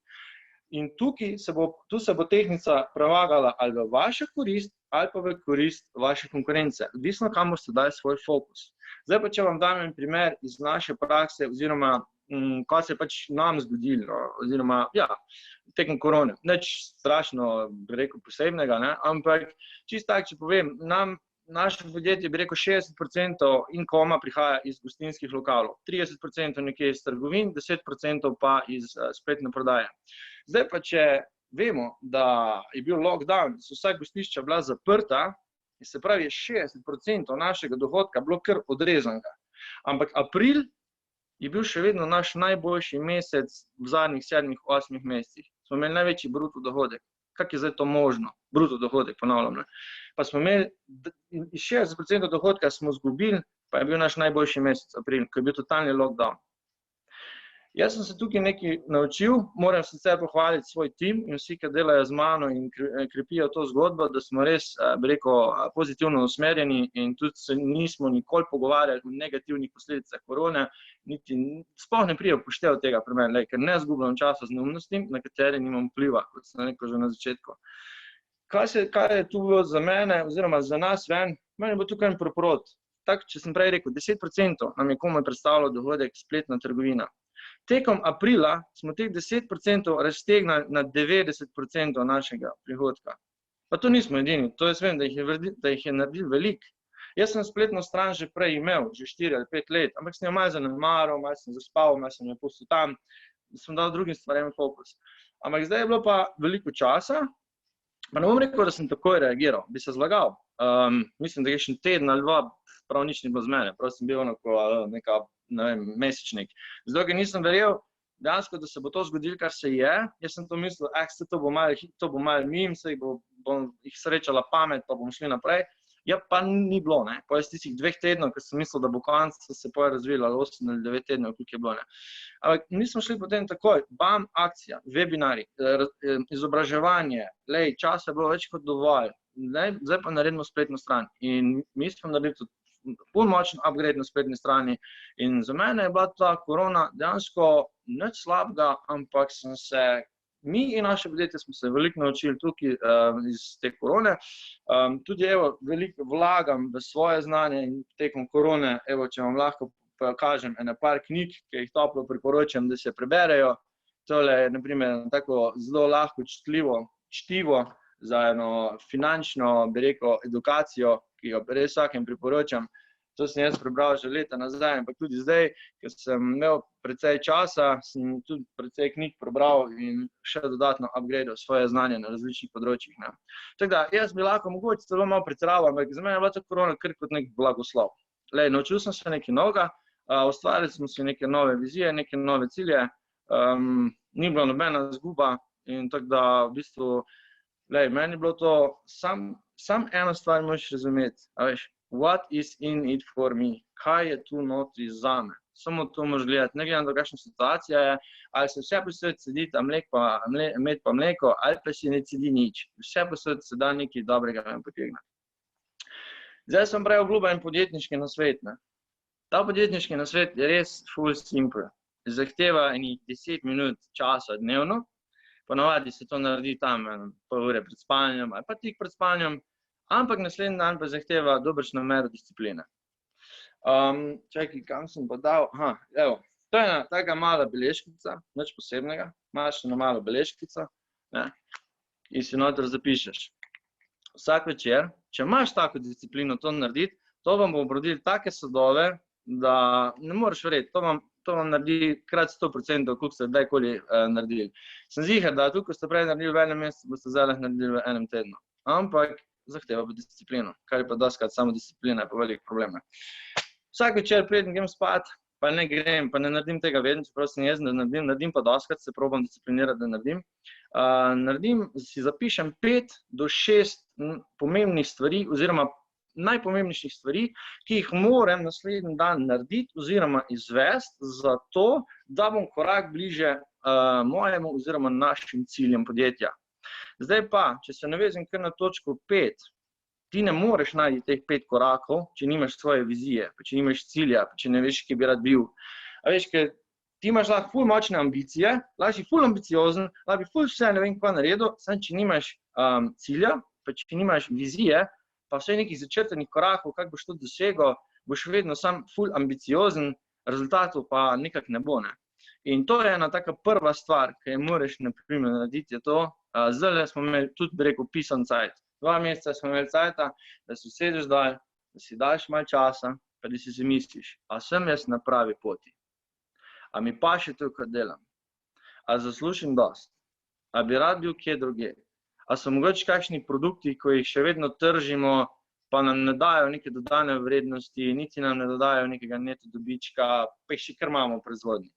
In tu se bo tehnica prevagala ali v vašo korist ali pa v korist vaše konkurence. Odvisno, kam boste dali svoj fokus. Zdaj pa, če vam dam en primer iz naše prakse oziroma kaj se je pač nam zgodilo, oziroma, ja, tekom korone. Nič strašno, bi rekel, posebnega, ne, ampak čisto tako, če povem, naše podjetje, bi rekel, 60% inkoma prihaja iz gostinskih lokalov, 30% nekje iz trgovin, 10% pa iz spletne prodaje. Zdaj pa, če vemo, da je bil lockdown, so vsa gostišča bila zaprta, se pravi, 60% našega dohodka bilo kar odrezanega. Ampak april je bil še vedno naš najboljši mesec v zadnjih 7-8 mesecih. Smo imeli največji bruto dohodek. Kako je zdaj to možno? Bruto dohodek, ponavljam. Pa smo imeli, iz 60% dohodka smo izgubili, pa je bil naš najboljši mesec april, ko je bil totalni lockdown. Jaz sem se tukaj nekaj naučil, moram sicer pohvaliti svoj tim in vsi, ki delajo z mano in krepijo to zgodbo, da smo res, bi rekel, pozitivno usmerjeni in tudi se nismo nikoli pogovarjali o negativnih posledicah korone, niti sploh ne pride upoštev tega pri meni, ker ne izgubljam časa z neumnostim, na katere nimam vpliva, kot sem rekel že na začetku. Kaj je tu bilo za mene oziroma za nas ven? Meni bo tukaj en preporod. Tako, če sem prej rekel, 10% nam je komaj predstavljal dohodek spletna trgovina. Tekom aprila smo teh 10% raztegnali na 90% našega prihodka. Pa to nismo edini, to jaz vem, da jih je naredil veliko. Jaz sem spletno stran že prej imel, že 4 ali 5 let, ampak sem jo malo zanemaral, malo sem zaspal, malo sem jo pustil tam, sem dal drugim stvarem fokus. Ampak zdaj je bilo pa veliko časa, pa ne bom rekel, da sem takoj reagiral, bi se zlagal. Mislim, da je še en teden ali dva, prav nič ni bilo z mene, prav sem bil neka, ne vem, mesečnik. Zato, ker nisem verjel dejansko, da se bo to zgodilo, kar se je. Jaz sem to mislil, to bo malo mim, se bom jih srečala pamet, pa bom šli naprej. Ja, pa ni bilo, ne. Po tistih 2 tednov, ker sem mislil, da bo konec, se poje razvilo, ali 8 ali 9 tednov, koliko je bilo, ne. Ampak nismo šli potem takoj, bam, akcija, webinari, izobraževanje, časa je bilo več kot dovolj, zdaj pa naredimo spletno stran. In mi smo naredili tudi bolj močen upgrade na spletni strani in za mene je bila ta korona dejansko nič slabega, ampak mi in naše podjetje smo se veliko naučili tukaj iz te korone. Tudi veliko vlagam v svoje znanje in tekom korone, če vam lahko kažem ene par knjig, ki jih toplo priporočam, da se preberejo. Tole je na primer tako zelo lahko čtivo za eno finančno, bi rekel, edukacijo, ki jo res vsakem priporočam. To sem jaz prebral že leta nazaj, ampak tudi zdaj, ker sem imel precej časa, sem tudi precej knjig prebral in še dodatno upgradeal svoje znanje na različnih področjih. Tako da, jaz bi lahko mogoče celo malo pretiraval, ampak za mene je bila ta korona kar kot nek blagoslov. Naučil sem se nekaj novega, ustvarili smo si neke nove vizije, neke nove cilje, ni bila nobena izguba in tako da v bistvu, meni je bilo to, sam eno stvar moraš razumeti, a veš, what is in it for me, kaj je tu notri zame, samo to moraš gledati, ne gledam, kakšna situacija je, ali se vse posod sedi ta med pa mleko, ali pa si ne sedi nič, vse posod se da nekaj dobrega ven potegnati. Zdaj sem prej obljubil en podjetniški nasvet, ne. Ta podjetniški nasvet je res full simple, zahteva enih 10 minut časa dnevno, ponavadi se to naredi tam pol ure pred spanjem ali pa tik pred spanjem, ampak naslednji dan pa zahteva dobršno mero discipline. Čakaj, kam sem pa dal? To je ena taka mala beležkica, nič posebnega, imaš eno malo beležkico, in si noter zapišeš. Vsak večer, če imaš tako disciplino to narediti, to vam bo obrodilo take sadove, da ne moreš verjeti, to to vam naredi krat 100%, koliko ste kdajkoli naredili. Sem ziher, da tukaj, ko ste prej naredili v enem mesecu, boste zdaj naredili v enem tednu. Ampak zahteva pa disciplino, kar je pa doskrat samo disciplina, je pa velik problem. Vsak večer preden grem spat, pa ne grem, pa ne naredim tega vedno, čeprav sem jezen, da naredim pa doskrat, se probam disciplinirati, da naredim. Si zapišem 5 do 6 pomembnih stvari oziroma najpomembnejših stvari, ki jih moram naslednji dan narediti oziroma izvesti zato, da bom korak bliže mojemu oziroma našim ciljem podjetja. Zdaj pa, če se navezem kar na točko 5, ti ne moreš najti teh 5 korakov, če nimaš svoje vizije, pa če nimaš cilja, pa če ne veš, kje bi rad bil. A veš, ker ti imaš lahko ful močne ambicije, lahko si ful ambiciozen, lahko bi ful vse ne vem kva naredil, samo če nimaš cilja, pa če nimaš vizije, pa vse nekih začrtanih korakov, kako boš to dosegel, boš vedno sam ful ambiciozen, rezultatov pa nekako ne bo, ne. In to je ena taka prva stvar, ki je moraš naprimer narediti, je to, zdaj smo imeli tudi, bi rekel, pisan cajt. 2 meseca smo imeli cajta, da si sedeš dal, da si daš malo časa, pa da si misliš, a sem jaz na pravi poti, a mi paše to, kar delam, a zaslužim dosti, a bi rad bil kje drugje, a so mogoče kakšni produkti, ko jih še vedno tržimo, pa nam ne dajo neke dodane vrednosti, niti nam ne dodajo nekega neto dobička, pa jih še kar imamo v proizvodnji.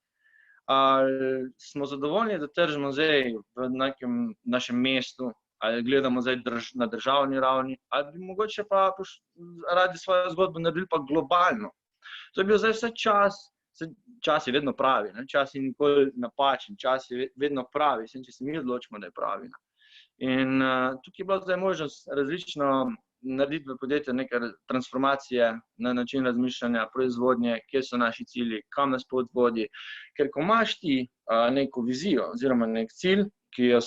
Smo zadovoljni, da tržimo zdaj v nekem našem mestu, ali gledamo zdaj na državni ravni, ali bi mogoče pa radi svojo zgodbo naredili pa globalno. To je bil zdaj vse čas je vedno pravi, ne? Čas je nikoli napačen, čas je vedno pravi, če se mi odločimo, da je pravi. Ne? In tukaj je bila zdaj možnost različno narediti v podjetju neke transformacije na način razmišljanja, proizvodnje, kje so naši cilji, kam nas pot vodi. Ker ko imaš ti neko vizijo oziroma nek cilj, ki jo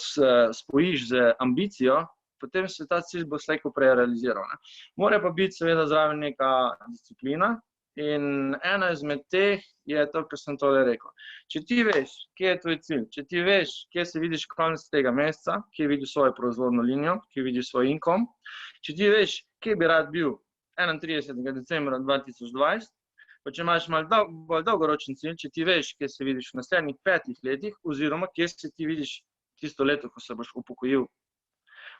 spojiš z ambicijo, potem se ta cilj bo slej ko prej realiziral. Ne? Mora pa biti seveda zraven neka disciplina in ena izmed teh je to, kar sem tole rekel. Če ti veš, kje je tvoj cilj, če ti veš, kje se vidiš konec tega meseca, kje vidiš svojo proizvodno linijo, kje vidiš svoj income, če ti veš, kje bi rad bil 31. decembra 2020, pa če imaš malo bolj dolgoročen cilj, če ti veš, kje se vidiš v naslednjih 5 letih, oziroma kje se ti vidiš tisto leto, ko se boš upokojil.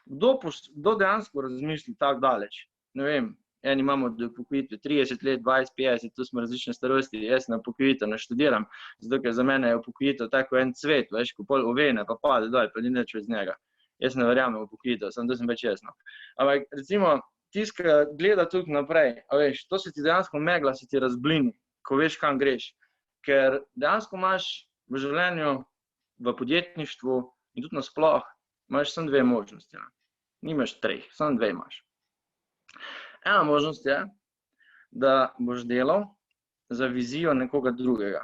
Kdo dejansko razmisli tako daleč? Ne vem, eni imamo do upokojitve 30 let, 20, 50, tu smo različne starosti, jaz na upokojitev ne študiram, zato ker za mene je upokojitev tako en cvet, veš, ko pol ovene, pa pade dol, pa ni nič iz njega. Jaz ne verjamem v upokojitev, samo to sem več jasno. Ampak recimo, tisti, ki gleda tukaj naprej, a veš, to se ti dejansko megla, se ti razblini, ko veš, kam greš. Ker dejansko imaš v življenju, v podjetništvu in tudi nasploh, imaš samo 2 možnosti. Ne? Nimaš 3, samo 2 imaš. Ena možnost je, da boš delal za vizijo nekoga drugega.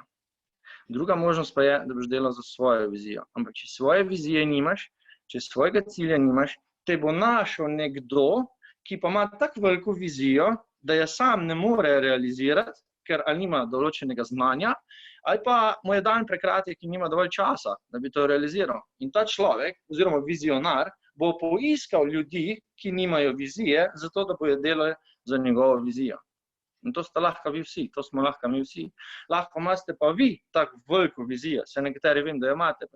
Druga možnost pa je, da boš delal za svojo vizijo. Ampak če svoje vizije nimaš, če svojega cilja nimaš, te bo našel nekdo, ki pa ima tako veliko vizijo, da je sam ne more realizirati, ker ali nima določenega znanja, ali pa mu je dan prekratek in nima dovolj časa, da bi to realiziral. In ta človek, oziroma vizionar, bo poiskal ljudi, ki nimajo vizije, zato da bojo delali za njegovo vizijo. In to ste lahko vi vsi, to smo lahko mi vsi. Lahko imate pa vi tako veliko vizijo, se nekateri vem, da jo imate,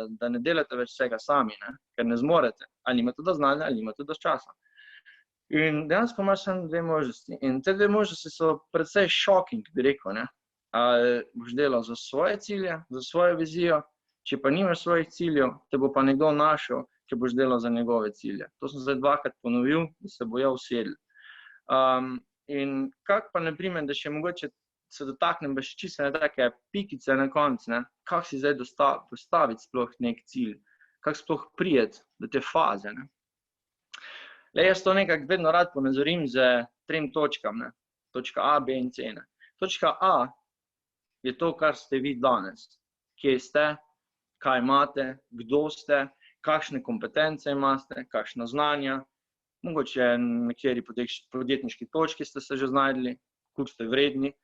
da ne delate več vsega sami, ne? Ker ne zmorete. Ali imate do znanja, ali imate do časa. In dejansko imaš samo 2 možnosti. In te 2 možnosti so precej shocking, bi rekel, ne? Ali boš delal za svoje cilje, za svojo vizijo, če pa nimaš svojih ciljev, te bo pa nekdo našel, ki boš delal za njegove cilje. To sem zdaj 2-krat ponovil, da se bojo usedli. In kako pa, naprimer, da še mogoče se dotaknem še čisto take pikice na koncu, ne? Kako si zdaj postaviti sploh nek cilj, kako sploh prijeti do te faze. Ne? Jaz to nekako vedno rad ponazorim z 3 točkam, ne? Točka A, B in C. Ne? Točka A je to, kar ste vi danes. Kje ste, kaj imate, kdo ste, kakšne kompetence imate, kakšna znanja, mogoče nekateri podjetniški točki ste se že znajdli, koliko ste vredni.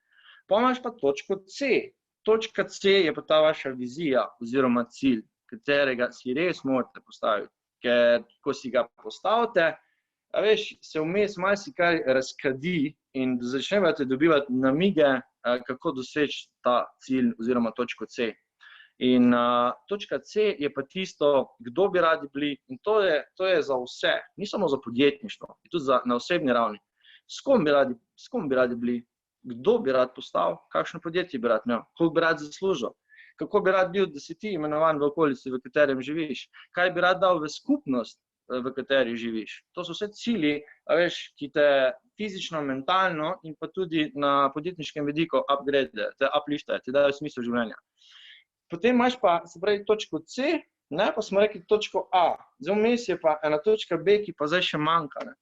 Pa imaš pa točko C. Točka C je pa ta vaša vizija oziroma cilj, katerega si res morate postaviti. Ker ko si ga postavite, a veš, se vmes marsikaj razkadi in da začnete dobivati namige, kako doseči ta cilj oziroma točko C. In točka C je pa tisto, kdo bi radi bili, in to je za vse, ni samo za podjetništvo, je tudi na osebni ravni. S kom bi radi bili, kdo bi rad postal, kakšno podjetje bi rad imel, koliko bi rad zaslužil, kako bi rad bil, da si ti imenovan v okolici, v katerem živiš, kaj bi rad dal v skupnost, v kateri živiš. To so vse cilji, ki te fizično, mentalno in pa tudi na podjetniškem vidiku upgrade, te upliftajo, ti dajo smisel življenja. Potem imaš pa, se pravi, točko C, ne, pa smo rekli točko A. Zdaj vmes je pa ena točka B, ki pa zdaj še manjka. Ne.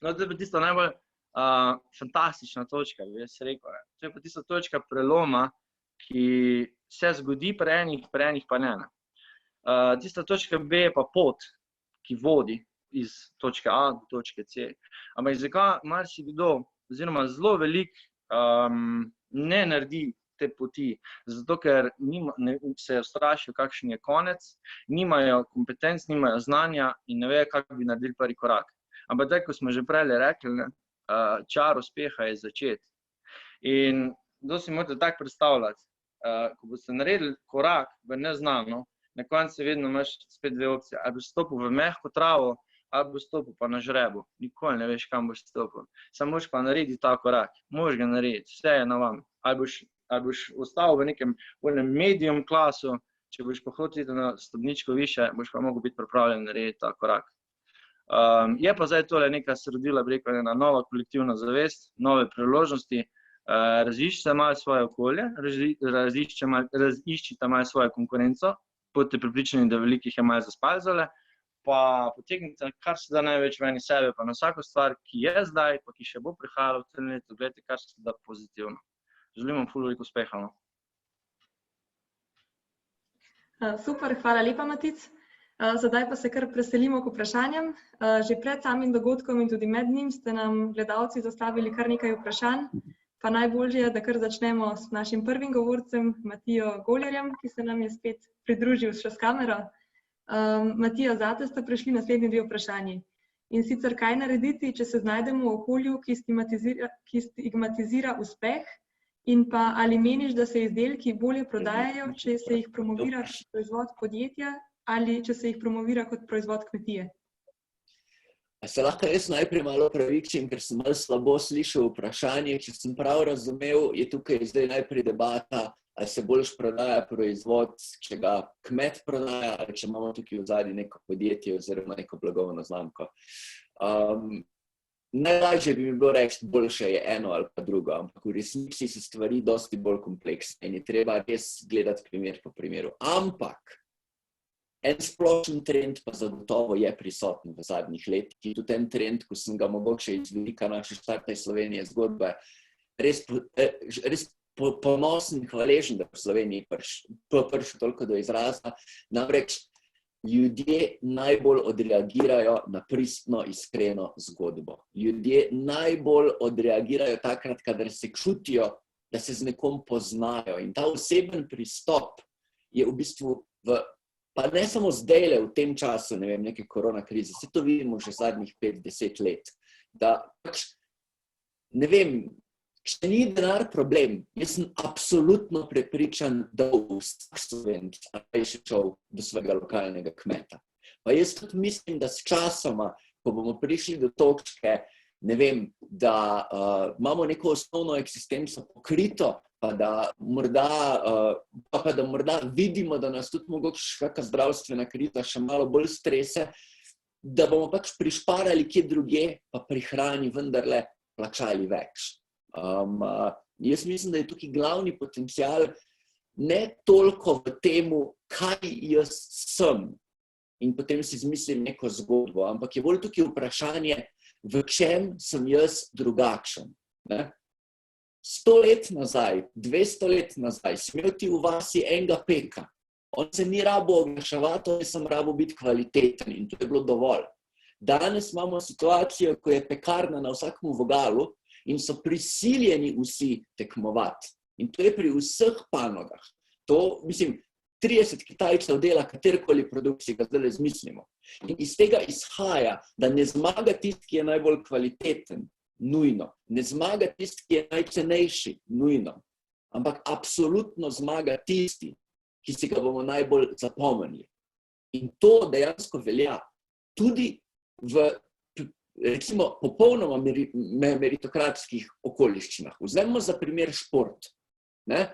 No, to je pa tista najbolj fantastična točka, bi jaz rekel. Ne. To je pa tista točka preloma, ki se zgodi pri enih pa ne. Tista točka B je pa pot, ki vodi iz točke A do točke C. Ampak zakaj marsikdo, oziroma zelo veliko ne naredi te poti, zato ker se ustrašijo, kakšen je konec, nimajo kompetenc, nimajo znanja in ne ve, kako bi naredili prvi korak. Ampak tako, ko smo že prej rekli, ne, čar uspeha je začeti. In to si morate tako predstavljati, ko boste naredili korak v neznano, na koncu vedno imaš spet dve opcije, ali boš stopil v mehko travo, ali boš stopil pa na žrebu. Nikoli ne veš, kam boš stopil. Samo moš pa narediti ta korak, moš ga narediti, vse je na vam. Ali boš ostal v nekem medium klasu, če boš pa hotel iti na stopničko više, boš pa mogel biti pripravljen narediti ta korak. Je pa zdaj tole neka srodila, bi rekel, ena nova kolektivna zavest, nove priložnosti, raziščite malo svoje okolje, raziščite malo svojo konkurenco, bodite pripričani, da velikih je malo zaspalzale, pa potegnite kar se da največ ven iz sebe, pa na vsako stvar, ki je zdaj, pa ki še bo prihajala v celem letu, gledajte, kar se da pozitivno. Želim vam ful veliko uspeha. Super, hvala lepa, Matic. Zdaj pa se kar preselimo k vprašanjem. Že pred samim dogodkom in tudi med njim ste nam gledalci zastavili kar nekaj vprašanj, pa najbolje je, da kar začnemo s našim prvim govorcem, Matijo Goljarjem, ki se nam je spet pridružil še s kamero. Matija, zate sta prišli naslednji dve vprašanji. In sicer, kaj narediti, če se znajdemo v okolju, ki stigmatizira uspeh, in pa ali meniš, da se izdelki bolje prodajajo, če se jih promovira kot proizvod podjetja ali če se jih promovira kot proizvod kmetije? Se lahko jaz najprej malo opravičim, ker sem malo slabo slišal vprašanje. Če sem prav razumel, je tukaj zdaj najprej debata, ali se boljš prodaja proizvod, če ga kmet prodaja, ali če imamo tukaj v zadnji neko podjetje oziroma neko blagovno znamko. Najlažje bi mi bilo reči, boljše je eno ali pa drugo, ampak v resnici so stvari dosti bolj kompleksne in je treba res gledati primer po primeru. Ampak en splošen trend pa zagotovo je prisoten v zadnjih letih. Tudi en trend, ko sem ga mogoče iz vidika naše štarte Slovenije zgodbe res ponosen in hvaležen, da v Sloveniji prišel toliko do izraza. Namreč ljudje najbolj odreagirajo na pristno, iskreno zgodbo. Ljudje najbolj odreagirajo takrat, kadar se čutijo, da se z nekom poznajo. In ta oseben pristop je v bistvu, pa ne samo zdajle v tem času, ne vem, neke korona krize, vse to vidimo že zadnjih 5-10 let, da pač, ne vem, če ni denar problem, jaz sem absolutno prepričan, da vsak Slovenc je šel do svojega lokalnega kmeta. Pa jaz tudi mislim, da s časoma, ko bomo prišli do točke, ne vem, da imamo neko osnovno eksistenco pokrito, pa da morda vidimo, da nas tudi mogoče kakšna zdravstvena kriza še malo bolj strese, da bomo pač prišparali kje druge, pa pri hrani vendarle plačali več. Jaz mislim, da je tukaj glavni potencial ne toliko v temu, kaj jaz sem in potem si izmislim neko zgodbo, ampak je bolj tukaj vprašanje, v čem sem jaz drugačen. 100 let nazaj, 200 let nazaj, si imel ti v vasi enega peka. On se ni rabo oglaševati, on sem rabo biti kvaliteten in to je bilo dovolj. Danes imamo situacijo, ko je pekarna na vsakem vogalu in so prisiljeni vsi tekmovati. In to je pri vseh panogah. To, mislim, 30 Kitajcev dela katerikoli produkt, si ga zdaj izmislimo. In iz tega izhaja, da ne zmaga tisti, ki je najbolj kvaliteten, nujno. Ne zmaga tisti, ki je najcenejši, nujno. Ampak absolutno zmaga tisti, ki si ga bomo najbolj zapomnili. In to dejansko velja tudi v, recimo, popolnoma meritokratskih okoliščinah. Vzemimo za primer šport. Ne?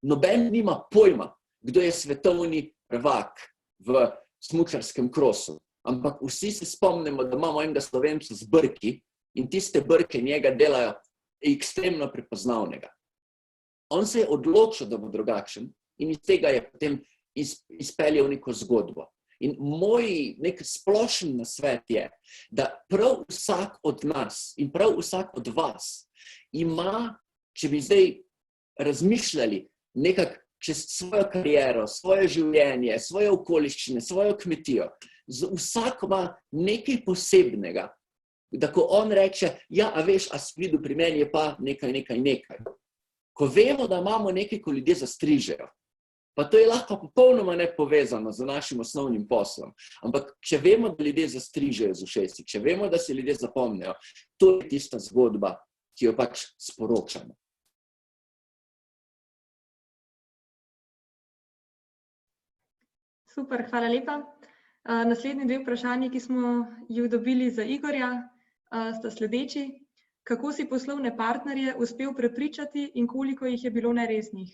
Noben nima pojma, kdo je svetovni prvak v smučarskem krosu. Ampak vsi se spomnimo, da imamo enega Slovenca z brki in tiste brke njega delajo ekstremno prepoznavnega. On se je odločil, da bo drugačen in iz tega je potem izpeljal neko zgodbo. In moj nek splošen nasvet je, da prav vsak od nas in prav vsak od vas ima, če bi zdaj razmišljali nekako čez svojo kariero, svoje življenje, svoje okoliščine, svojo kmetijo, vsak ima nekaj posebnega, da ko on reče, ja, a veš, a si videl, pri meni je pa nekaj. Ko vemo, da imamo nekaj, ko ljudje zastrižejo, pa to je lahko popolnoma nepovezano z našim osnovnim poslom, ampak če vemo, da ljudje zastrižejo z ušesi, če vemo, da se ljudje zapomnijo, to je tista zgodba, ki jo pač sporočamo. Super, hvala lepa. Naslednji dve vprašanji, ki smo jih dobili za Igorja, sta sledeči. Kako si poslovne partnerje uspel prepričati in koliko jih je bilo neresnih?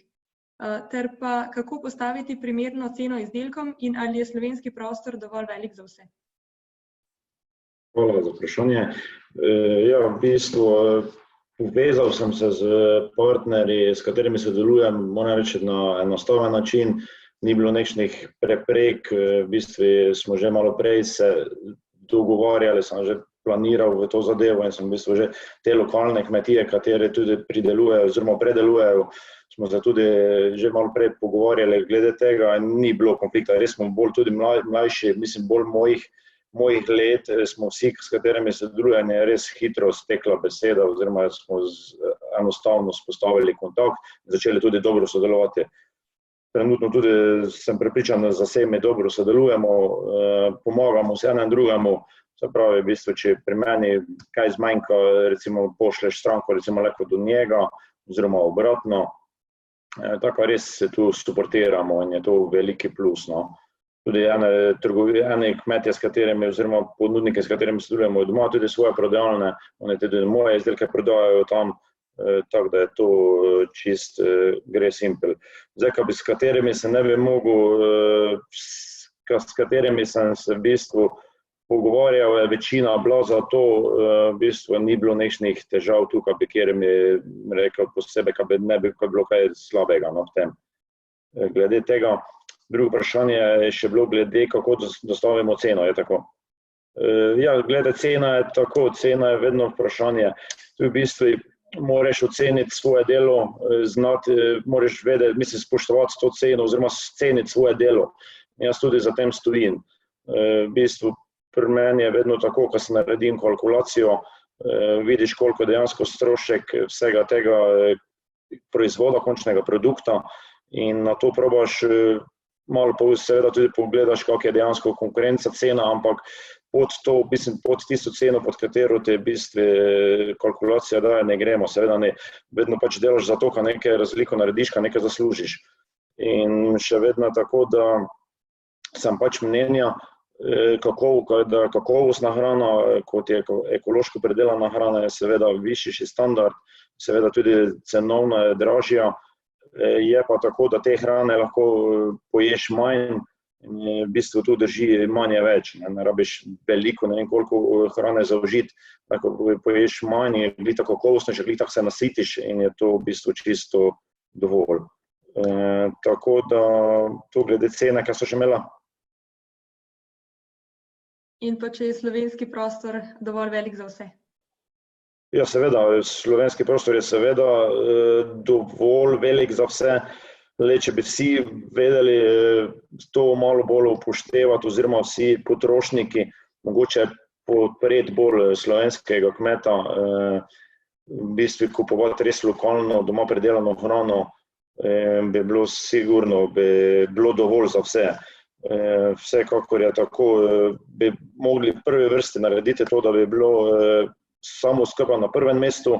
Ter pa kako postaviti primerno ceno izdelkom in ali je slovenski prostor dovolj velik za vse? Hvala za vprašanje. Ja, v bistvu povezal sem se z partnerji, s katerimi sodelujem, moram reči, na enostaven način. Ni bilo nekšnih preprek, v bistvu smo že malo prej se dogovarjali, sem že planiral v to zadevo in sem v bistvu že te lokalne kmetije, katere tudi pridelujejo oziroma predelujejo, smo se tudi že malo prej pogovarjali glede tega in ni bilo konflikta. Res smo bolj tudi mlajši, mislim bolj mojih let, smo vsi, s katerimi sodelujem, je res hitro stekla beseda oziroma smo enostavno spostavili kontakt in začeli tudi dobro sodelovati. Trenutno tudi sem prepričan, da za vsemi dobro sodelujemo, pomagamo se enem drugemu, se pravi, v bistvu, če pri meni kaj zmanjka, recimo pošleš stranko, recimo lahko do njega, oziroma obratno, tako res se tu suportiramo in je to veliki plus, no. Tudi ene kmetje, s katerimi, oziroma ponudnike, s katerimi sodelujemo, doma tudi svoje prodajalne, oni tudi moje izdelke prodajajo tam, tako da je to čist gre simpel. Zdaj, s katerimi se ne bi mogel, s katerimi sem se v bistvu pogovarjal, je večina bila za to, v bistvu ni bilo nekšnih težav tukaj, kjer mi rekel posebej, ne bi bilo kaj slabega v tem. Glede tega, drugo vprašanje je še bilo glede, kako dostavimo ceno, je tako? Ja, glede cena je tako, cena je vedno vprašanje. Tu v bistvu moraš oceniti svoje delo, znati, moraš vedeti, mislim, spoštovati to ceno oziroma ceniti svoje delo. Jaz tudi za tem stojim. V bistvu pri meni je vedno tako, ko se naredim kalkulacijo, vidiš, koliko je dejansko strošek vsega tega proizvoda, končnega produkta in na to probaš malo seveda tudi pogledaš, kak je dejansko konkurenca, cena, ampak pod tisto ceno, pod katero te v bistvu kalkulacija daje, ne gremo, seveda ne. Vedno pač delaš za to, ka nekaj razliko narediš, ka nekaj zaslužiš. In še vedno tako, da sem pač mnenja, da kakovostna hrana, kot je ekološko predelana hrana, je seveda višji standard, seveda tudi cenovna je dražja, je pa tako, da te hrane lahko poješ manj in v bistvu tu drži manje več. Ne rabiš veliko, ne vem koliko hrane zaužiti, lahko poješ manj in glih tako kakovostnejše, glih tako se nasitiš in je to v bistvu čisto dovolj. Tako da to glede cene, kaj so še imela? In pa če je slovenski prostor dovolj velik za vse? Ja, seveda, slovenski prostor je seveda dovolj velik za vse, le če bi vsi vedeli to malo bolj upoštevati oziroma vsi potrošniki, mogoče podpreti bolj slovenskega kmeta, v bistvu kupovati res lokalno, doma predelano hrano, bi bilo sigurno, bi bilo dovolj za vse. Vsekakor je tako, bi mogli v prvi vrsti narediti to, da bi bilo samooskrba na prvem mestu,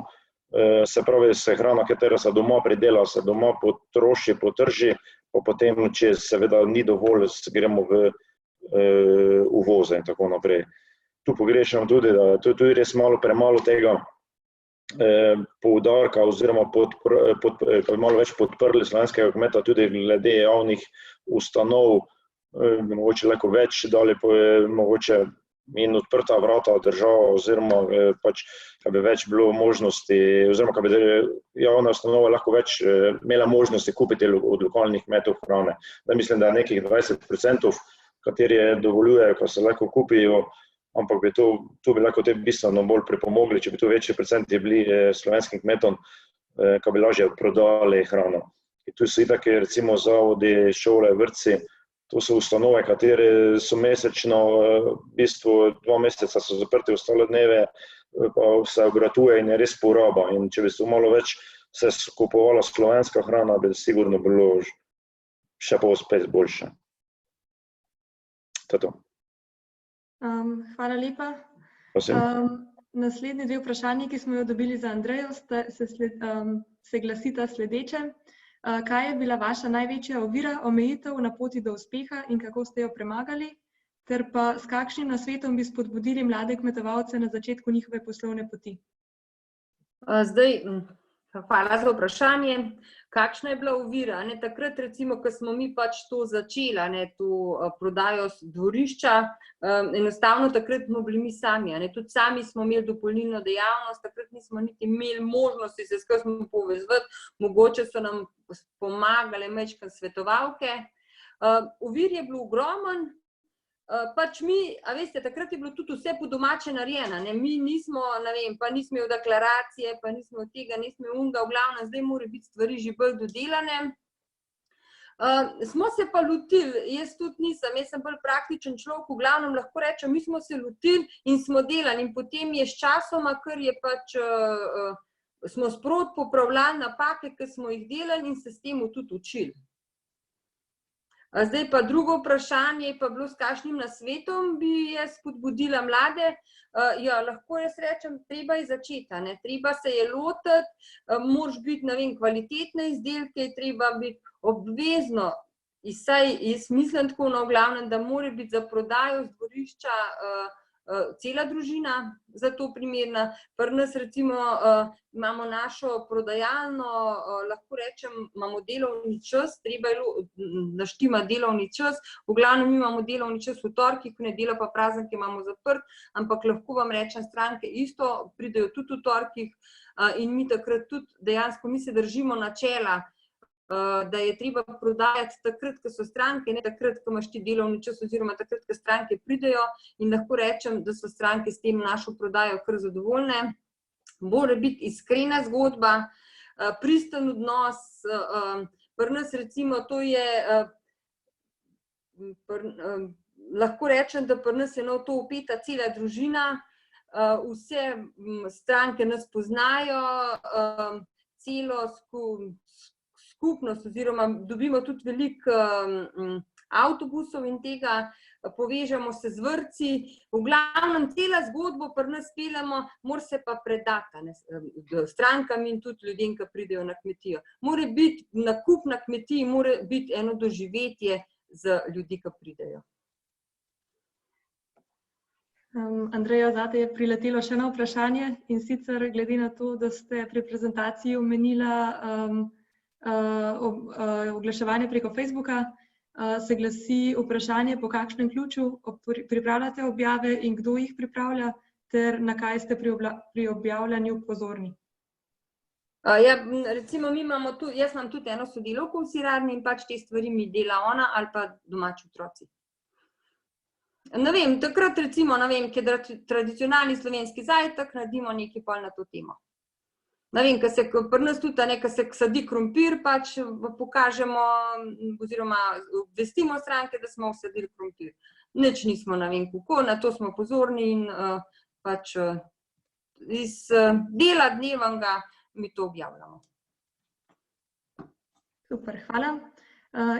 se pravi, se hrana, katera se doma pridela, se doma potroši, potrži, pa potem, če seveda ni dovolj, gremo v uvoze in tako naprej. Tu pogrešam tudi, da je tudi res premalo tega poudarka oziroma malo več podprli slovenskega kmeta tudi glede javnih ustanov, mogoče lahko več dali, mogoče in odprta vrata država oziroma pač, kaj bi več bilo možnosti, oziroma kaj bi javna ustanova lahko več imela možnosti kupiti od lokalnih kmetov hrane. Da mislim, da je nekih 20%, kateri dovoljujejo, ko se lahko kupijo, ampak bi to bi lahko te bistveno bolj pripomogli, če bi tu večji procenti bili slovenskim kmetom, ko bi lažje prodali hrano. In tu so itak, recimo zavodi, šole, vrtci, to so ustanove, katere so mesečno, v bistvu 2 meseca so zaprti, ostale dneve pa se obratuje in je res poraba. In če bi se malo več se kupovala slovenska hrana, bi sigurno bilo še spet boljše. To je to. Hvala lepa. Naslednji 2 vprašanji, ki smo jo dobili za Andrejo, se glasita sledeče. Kaj je bila vaša največja ovira, omejitev na poti do uspeha in kako ste jo premagali? Ter pa s kakšnim nasvetom bi spodbudili mlade kmetovalce na začetku njihove poslovne poti? Hvala za vprašanje. Kakšna je bila ovira? Takrat, recimo, ko smo mi pač to začeli, to prodajo dvorišča, enostavno takrat smo bili mi sami. Tudi sami smo imeli dopolnilno dejavnost, takrat nismo niti imeli možnosti se s kom povezati, mogoče so nam pomagale majčkene svetovalke. Ovir je bilo ogromno. Pač mi, a veste, takrat je bilo tudi vse po domače narejeno, mi nismo, ne vem, pa nismo imeli deklaracije, pa nismo tega, nismo imeli unga, v glavnem, zdaj mora biti stvari že bolj dodelane. Smo se pa lotili, jaz tudi nisem, jaz sem bolj praktičen človek, v glavnem lahko rečem, mi smo se lotili in smo delali in potem je s časoma, ker je pač, smo sproti popravljali napake, ki smo jih delali in se s tem tudi učili. Zdaj pa drugo vprašanje pa bilo, s kakšnim nasvetom bi jaz spodbudila mlade. Ja, lahko jaz rečem, treba je začeti, treba se je lotiti, moraš biti, ne vem, kvalitetne izdelke, treba biti obvezno, jaz mislim tako, v glavnem, da mora biti za prodajo z dvorišča cela družina za to primerna. Pri nas recimo imamo našo prodajalno, lahko rečem, imamo delovni čas, treba je naštimati delovni čas, v glavnem imamo delovni čas v torkih, v nedeljo pa praznik imamo zaprt, ampak lahko vam rečem, stranke isto pridejo tudi v torkih in mi takrat tudi dejansko, mi se držimo načela, da je treba prodajati takrat, ko so stranke, ne takrat, ko imaš ti delovni čas oziroma takrat, ko stranke pridejo in lahko rečem, da so stranke s tem našo prodajo kar zadovoljne. Mora biti iskrena zgodba, pristen odnos, pri nas recimo to je, lahko rečem, da pri nas je na to vpeta cela družina, vse stranke nas poznajo, celo skupnost oziroma dobimo tudi veliko avtobusov in tega, povežemo se z vrtci, v glavnem cela zgodbo pri nas peljemo, mora se pa predati strankam in tudi ljudem, ki pridejo na kmetijo. Mora biti nakup na kmetiji, mora biti eno doživetje za ljudi, ki pridejo. Andreja, zate je priletelo še eno vprašanje in sicer glede na to, da ste pri prezentaciji omenila oglaševanje preko Facebooka, se glasi vprašanje, po kakšnem ključu pripravljate objave in kdo jih pripravlja, ter na kaj ste pri objavljanju pozorni? Ja, recimo mi imamo tu, jaz imam tudi eno sodelavko v sirarni in pač te stvari mi dela ona ali pa domači otroci. Ne vem, takrat recimo, ne vem, ki je tradicionalni slovenski zajtrk, naredimo nekaj pol na to temo. Ne vem, ko se pri nas tudi, ko se sadi krompir, pač pokažemo oziroma obvestimo stranke, da smo vsadili krompir. Nič nismo, ne vem kako, na to smo pozorni in pač iz dela dnevnega mi to objavljamo. Super, hvala.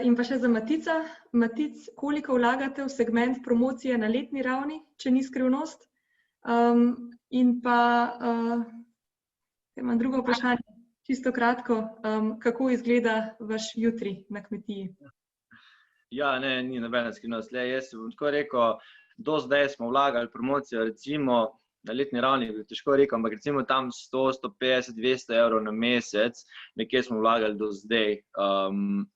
In pa še za Matica. Matic, koliko vlagate v segment promocije na letni ravni, če ni skrivnost? In pa imam drugo vprašanje, čisto kratko, kako izgleda vaš jutri na kmetiji? Ja, ne, ni nobena skrivnost. Jaz bom tako rekel, do zdaj smo vlagali promocijo, recimo na letni ravni, bi težko rekel, ampak recimo tam 100, 150, 200 evrov na mesec, nekje smo vlagali do zdaj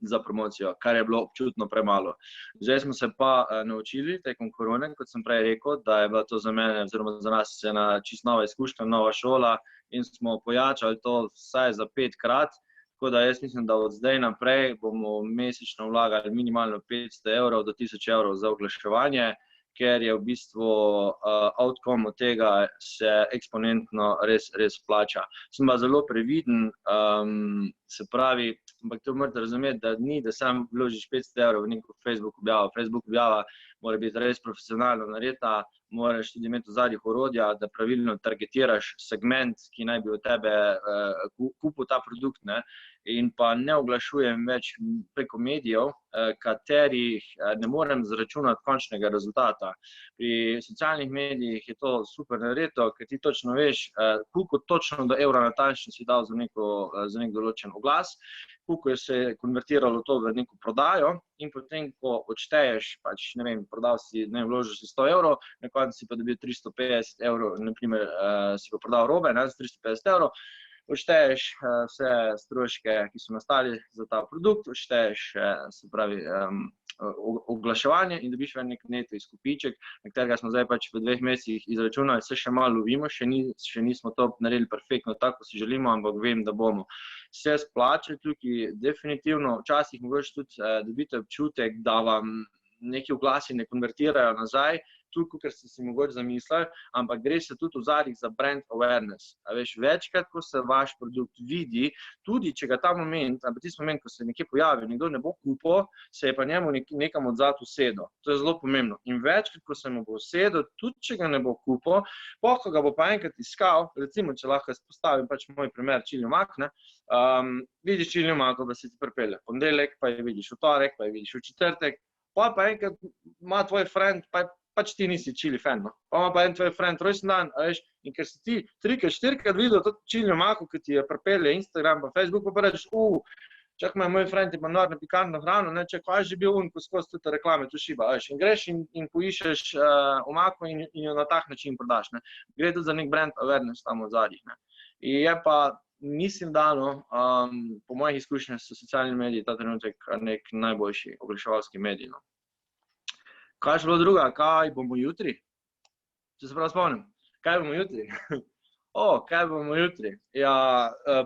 za promocijo, kar je bilo občutno premalo. Zdaj smo se pa naučili tekom korone, kot sem prej rekel, da je bila to za mene, oziroma za nas ena čisto nova izkušnja, nova šola in smo pojačali to vsaj za 5-krat. Tako da jaz mislim, da od zdaj naprej bomo mesečno vlagali minimalno 500 evrov do 1000 evrov za oglaševanje, ker je v bistvu outcome od tega se eksponentno res plača. Sem pa zelo previden, se pravi, ampak to morate razumeti, da ni, da sam vložiš 500 evrov v neko Facebook objavo. Facebook objava mora biti res profesionalno narejena, moraš tudi imeti v zadnjih orodja, da pravilno targetiraš segment, ki naj bi od tebe kupil ta produkt, ne? In pa ne oglašujem več preko medijev, katerih ne morem zračunati končnega rezultata. Pri socialnih medijih je to super narejeno, ker ti točno veš, koliko točno do evra natančno si dal za nek določen oglas, koliko je se konvertiralo to v neko prodajo in potem, ko odšteješ, pač, ne vem, prodal si, ne, vložil si 100 evrov, na koncu si pa dobil 350 evrov, naprimer, si pa prodal robe, ne, za 350 evrov, odšteješ vse stroške, ki so nastali za ta produkt, odšteješ, se pravi, oglaševanje in dobiš nek neto izkupiček, na katerega smo zdaj pač v 2 mesecih izračunali, se še malo lovimo, še nismo to naredili perfektno tako, kot si želimo, ampak vem, da bomo. Se splača tukaj definitivno, včasih mogoče tudi dobite občutek, da vam neki oglasi ne konvertirajo nazaj, tukaj, ker ste si mogoče zamislili, ampak gre se tudi v zadnjih za brand awareness. A veš, večkrat, ko se vaš produkt vidi, tudi če ga ta moment, ampak tisti moment, ko se nekje pojavi, nekdo ne bo kupil, se je pa njemu nekam odzad usedel. To je zelo pomembno. In večkrat, ko se mu bo usedel, tudi če ga ne bo kupil, ko ga bo pa enkrat iskal, recimo, če lahko postavim pač moj primer čilni omak, ne, vidiš čilni omak, pa se ti pripelje. Ponedeljek pa je vidiš, v torek pa je vidiš, v četrtek, pa enkrat ima tvoj friend, pač ti nisi čili fan, no. Pa ima pa en tvoj friend rojsten dan, a veš, in ker si ti 3-4krat videl to čilni omako, ki ti je pripelje Instagram pa Facebook, pa rečeš, čak me moj friend ima nor na pikantno hrano, ne, če kaj že bil ko skozi tudi reklame tu šiba, a veš, in greš in poiščeš omako in jo na tak način prodaš, ne. Gre tudi za nek brand awareness tam od zadnjih, ne. In je pa, mislim, da, no, po mojih izkušnjah so socialni mediji ta trenutek nek najboljši oglaševalski medij, no. Kaj je bilo druga? Kaj bomo jutri? Če se prav spomnim. Kaj bomo jutri? Kaj bomo jutri? Ja,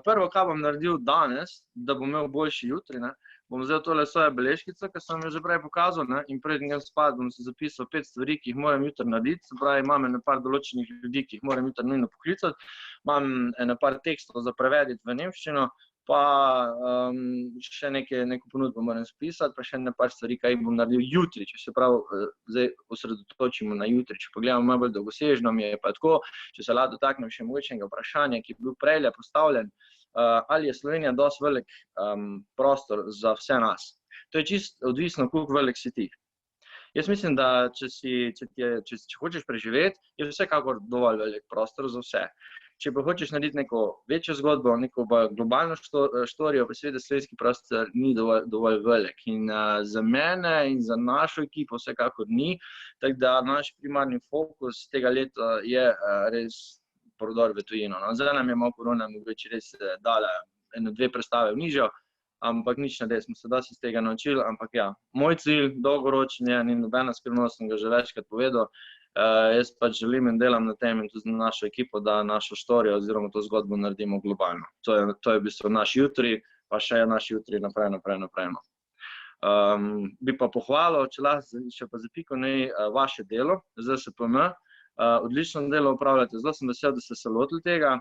prvo, kaj bom naredil danes, da bom imel boljši jutri, ne, bom vzel tole svoje beležkice, ki sem jo že prej pokazal, ne, in preden grem spat, bom si zapisal 5 stvari, ki jih moram jutri narediti, se pravi, imam ene par določenih ljudi, ki jih moram jutri nujno poklicati, imam ene par tekstov za prevediti v nemščino, pa še neko ponudbo moram spisati, pa še ene par stvari, kaj bom naredil jutri, če se prav zdaj osredotočimo na jutri. Če pogledamo malo bolj dolgosežno, mi je pa tako, če se lahko dotaknem še mogočnega vprašanja, ki je bil prejle postavljen, ali je Slovenija dosti velik prostor za vse nas. To je čisto odvisno, koliko velik si ti. Jaz mislim, da če hočeš preživeti, je vsekakor dovolj velik prostor za vse. Če pa hočeš narediti neko večjo zgodbo, neko globalno štorijo, pa seveda slovenski prostor ni dovolj velik. In za mene in za našo ekipo vsekakor ni, tako da naš primarni fokus tega leta je res prodor v tujino. Zdaj nam je malo korona mogoče res dala 1-2 predstave v nižjo, ampak nič ne de, smo se dosti iz tega naučili, ampak ja, moj cilj dolgoročen je, ni nobena skrivnost, sem ga že večkrat povedal, jaz pač želim in delam na tem in tudi na našo ekipo, da našo štorijo oziroma to zgodbo naredimo globalno. To je v bistvu naš jutri, pa še je naš jutri naprej. Bi pa pohvalil, če lahko še pa zapiko vaše delo, ZSPM, odlično delo upravljate, zelo sem vesel, da ste se lotili tega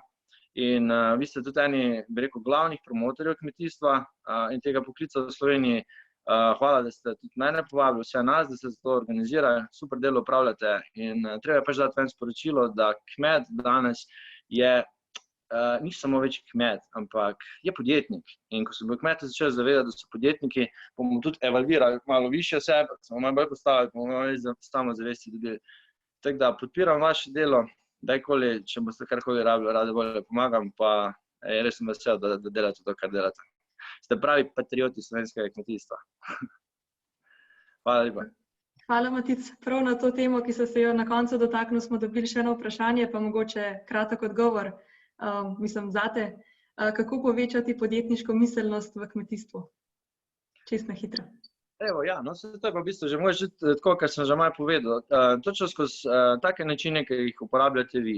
in vi ste tudi eni, bi rekel, glavnih promotorjev kmetijstva in tega poklica v Sloveniji. Hvala, da ste tudi mene povabili, vse nas, da ste se to organizirali, super delo upravljate in treba pač dati ven sporočilo, da kmet danes ni samo več kmet, ampak je podjetnik. In ko se bo kmete začeli zavedati, da so podjetniki, bomo tudi evalvirali malo više sebe, smo malo bolj postavili, bomo malo samozavesti dobili. Tako da podpiram vaše delo, dajkoli, če boste karkoli rabili, rade volje pomagam, pa res sem vesel, da delate to, kar delate. Ste pravi patrioti slovenskega kmetijstva. Hvala lepa. Hvala, Matic. Prav na to temo, ki so se jo na koncu dotaknili, smo dobili še eno vprašanje, pa mogoče kratek odgovor. Mislim, zate, kako povečati podjetniško miselnost v kmetijstvu? Čisto na hitro. Evo, ja, no, to je pa v bistvu že moj tako, kar sem že malo povedal. Točno skozi take načine, ki jih uporabljate vi.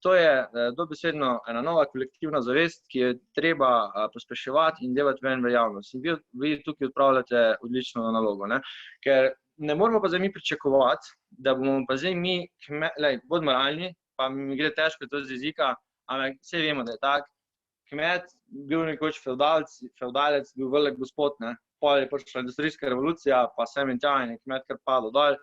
To je dobesedno ena nova kolektivna zavest, ki je treba pospeševati in delati ven v javnost. In vi tukaj odpravljate odlično nalogo, ne? Ker ne moramo pa zdaj mi pričakovati, da bomo pa zdaj mi, bodimo realni, pa mi gre težko to z jezika, ampak vse vemo, da je tak. Kmet bil nekoč fevdalec, bil velik gospod, ne? Pol je prišla industrijska revolucija, pa sem in tja in je kmet kar padel dol.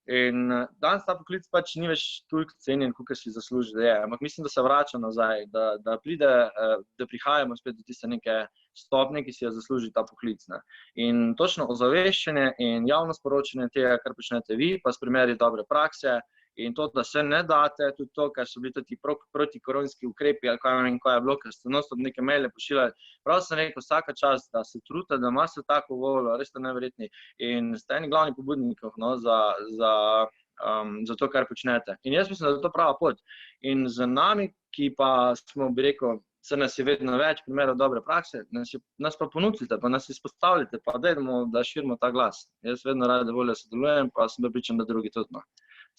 In danes ta poklic pač ni več toliko cenjen, koliko si zasluži, da je. Ampak mislim, da se vrača nazaj, da prihajamo spet do tiste neke stopnje, ki si jo zasluži ta poklic. Ne? In točno ozaveščanje in javno sporočanje tega, kar počnete vi, pa s primeri dobre prakse, in to, da se ne date, tudi to, kar so bili tudi protikoronski ukrepi, ali kaj je bilo, ker ste non-stop neke maile pošiljali. Prav sem rekel, vsaka čast, da se trudite, da imate tako voljo, res ste neverjetni. In ste eni glavni pobudnikov, no, za to, kar počnete. In jaz mislim, da je to prava pot. In za nami, ki pa smo, bi rekel, se nas je vedno več primerov dobre prakse, nas pa ponudite, pa nas izpostavljate, pa dajmo, da širimo ta glas. Jaz vedno rade volje sodelujem, pa sem prepričan, da drugi tudi.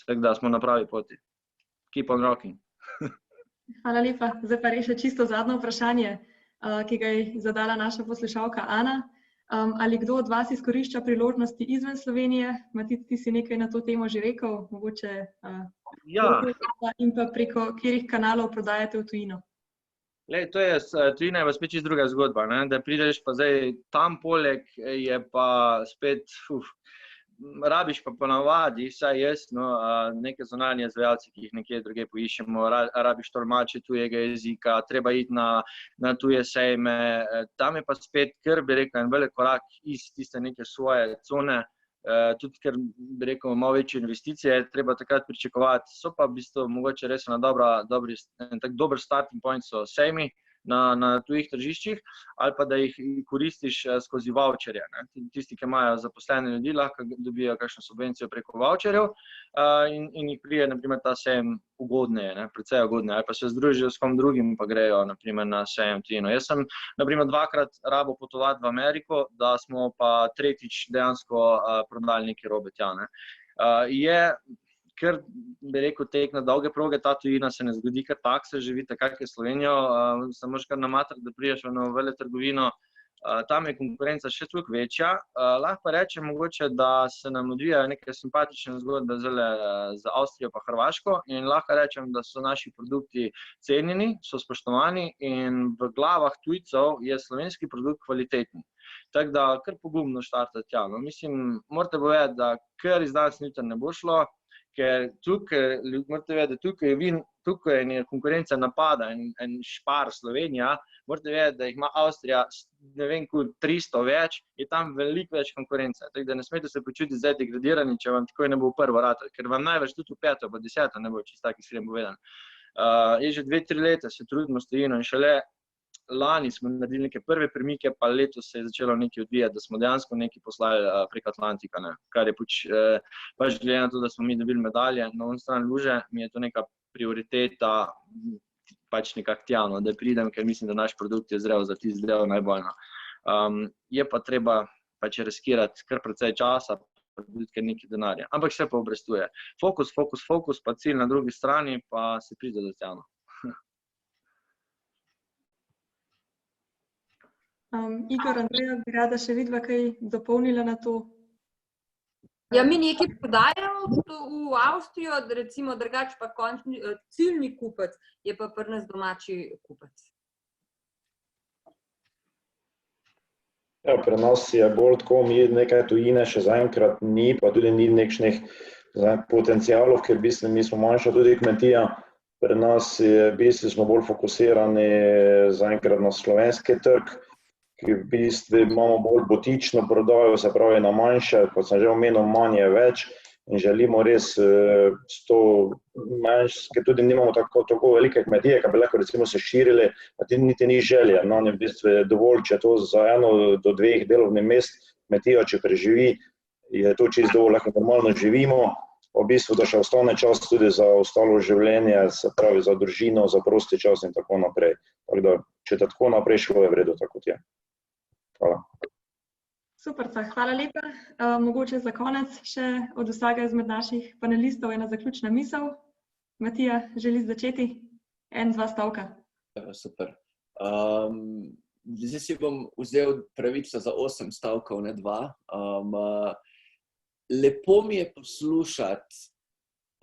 Tako da smo na pravi poti. Keep on rocking. Hvala lepa. Zdaj pa res še čisto zadnje vprašanje, ki ga je zadala naša poslušalka Ana. Ali kdo od vas izkorišča priložnosti izven Slovenije? Matic, ti si nekaj na to temo že rekel, mogoče in pa preko katerih kanalov prodajate v tujino? Tujina je pa spet čisto druga zgodba, ne? Da prideš pa zdaj tam poleg je pa spet, rabiš pa ponavadi, saj jaz, neke zunanje izvajalce, ki jih nekje druge poiščemo, rabiš tolmače tujega jezika, treba iti na tuje sejme, tam je pa spet, kar bi rekel, en velik korak iz tiste neke svoje cone, tudi ker bi rekel, malo večje investicije, treba takrat pričakovati, so pa v bistvu mogoče res en dober starting point so sejmi, na tujih tržiščih, ali pa da jih koristiš skozi voucherje. Tisti, ki imajo zaposlene ljudi, lahko dobijo kakšno subvencijo preko voucherjev in jih prije, naprimer, ta sejem ugodneje, precej ugodneje, ali pa se združijo s kom drugim, pa grejo, naprimer, na sejem tujino. Jaz sem, naprimer, 2-krat rabo potovati v Ameriko, da smo pa tretjič dejansko prodali neki robe tja. Ker, bi rekel, tek na dolge proge, ta tujina se ne zgodi kar tak, se živite, kak je Slovenijo, se moraš kar namatrati, da priješ v eno veletrgovino, tam je konkurenca še toliko večja. Lahko pa rečem mogoče, da se nam odvijajo neke simpatične zgodbe za Avstrijo pa Hrvaško in lahko rečem, da so naši produkti cenjeni, so spoštovani in v glavah tujcev je slovenski produkt kvaliteten. Tako da kar pogumno štartati tja. Mislim, morate povedati, da kar iz danes niti ne bo šlo, ker tukaj, morate vedeti, tukaj je konkurenca napada in špar Slovenija, morate vedeti, da jih ima Avstrija, ne vem, 300 več, je tam veliko več konkurence. Tako da ne smete se počutiti zdaj degradirani, če vam takoj ne bo prvo rata, ker vam največ tudi v 5. pa 10. ne bo čisto tak iskren povedan. Je že 2-3 leta se trudimo s tujino in šele lani smo naredili neke prve premike, pa letos se je začelo nekaj odvijati, da smo dejansko nekaj poslali prek Atlantika, kar je pač glede na to, da smo mi dobili medalje na on stran luže, mi je to neka prioriteta, pač nekak tjano, da pridem, ker mislim, da naš produkt je zrel za tisti del najboljno. Je pa treba pač riskirati kar precej časa, pa tudi kar nekaj denarja, ampak se pa obrestuje. Fokus, pa cilj na drugi strani, pa se pride do tjano. Igor, Andreja, bi rada še vidva kaj dopolnila na to? Ja, mi nekaj prodajamo v Avstrijo, recimo drugače pa končni ciljni kupec je pa pri nas domači kupec. Ja, pri nas je bolj tako, mi nekaj tujine še zaenkrat ni, pa tudi ni nekšnih potencialov, ker v bistvu mi smo manjša tudi kmetija. Pri nas v bistvu smo bolj fokusirani zaenkrat na slovenski trg, ki v bistvu imamo bolj butično prodajo, se pravi na manjše, kot sem že omenil, manj je več, in želimo res s to ker tudi nimamo tako velike kmetije, ki bi lahko recimo se širile, pa niti ni želja. No, v bistvu je dovolj, če to za 1 do 2 delovnih mest kmetija, če preživi, je to čisto dovolj, lahko normalno živimo, v bistvu da še ostane čas tudi za ostalo življenje, se pravi za družino, za prosti čas in tako naprej. Tako da, če tako naprej šlo, je v redu, tako kot je. Hvala. Super, hvala lepa. Mogoče za konec še od vsega izmed naših panelistov ena zaključna misel. Matija, želiš začeti? 1-2 stavka. Super. Zdaj si bom vzel pravico za 8 stavkov, ne 2. Lepo mi je poslušati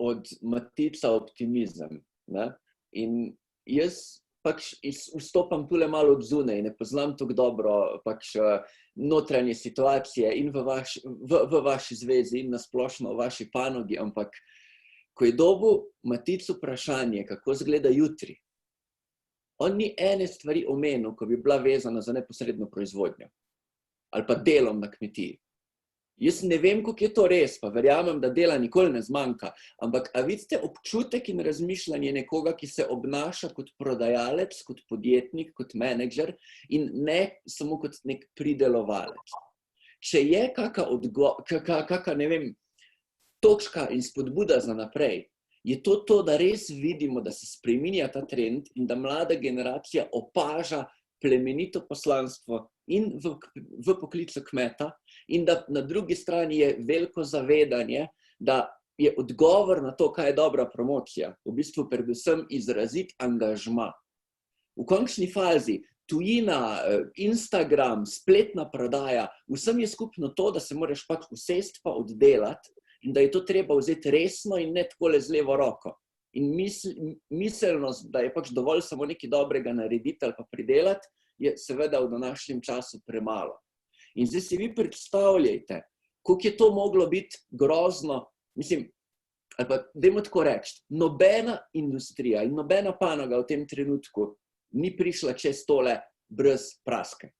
od Matica optimizem. Ne? In jaz pač vstopam tule malo od zunaj, ne poznam tako dobro pač notranje situacije in v vaši zvezi in nasplošno v vaši panogi, ampak ko je dobil Matic vprašanje, kako izgleda jutri, on ni ene stvari omenil, ko bi bila vezana za neposredno proizvodnjo ali pa delom na kmetiji. Jaz ne vem, kako je to res, pa verjamem, da dela nikoli ne zmanjka, ampak a vidite občutek in razmišljanje nekoga, ki se obnaša kot prodajalec, kot podjetnik, kot menedžer in ne samo kot nek pridelovalec. Če je kaka, ne vem, točka in spodbuda za naprej, je to, da res vidimo, da se spreminja ta trend in da mlada generacija opaža plemenito poslanstvo in v poklicu kmeta in da na drugi strani je veliko zavedanje, da je odgovor na to, kaj je dobra promocija, v bistvu predvsem izrazit angažma. V končni fazi tujina, Instagram, spletna prodaja, vsem je skupno to, da se moraš pač usesti pa oddelati in da je to treba vzeti resno in ne takole z levo roko. In miselnost, da je pač dovolj samo nekaj dobrega narediti ali pa pridelati, je seveda v današnjem času premalo. In zdaj si vi predstavljajte, koliko je to moglo biti grozno, mislim, ali pa dajmo tako reči, nobena industrija in nobena panoga v tem trenutku ni prišla čez tole brez praske.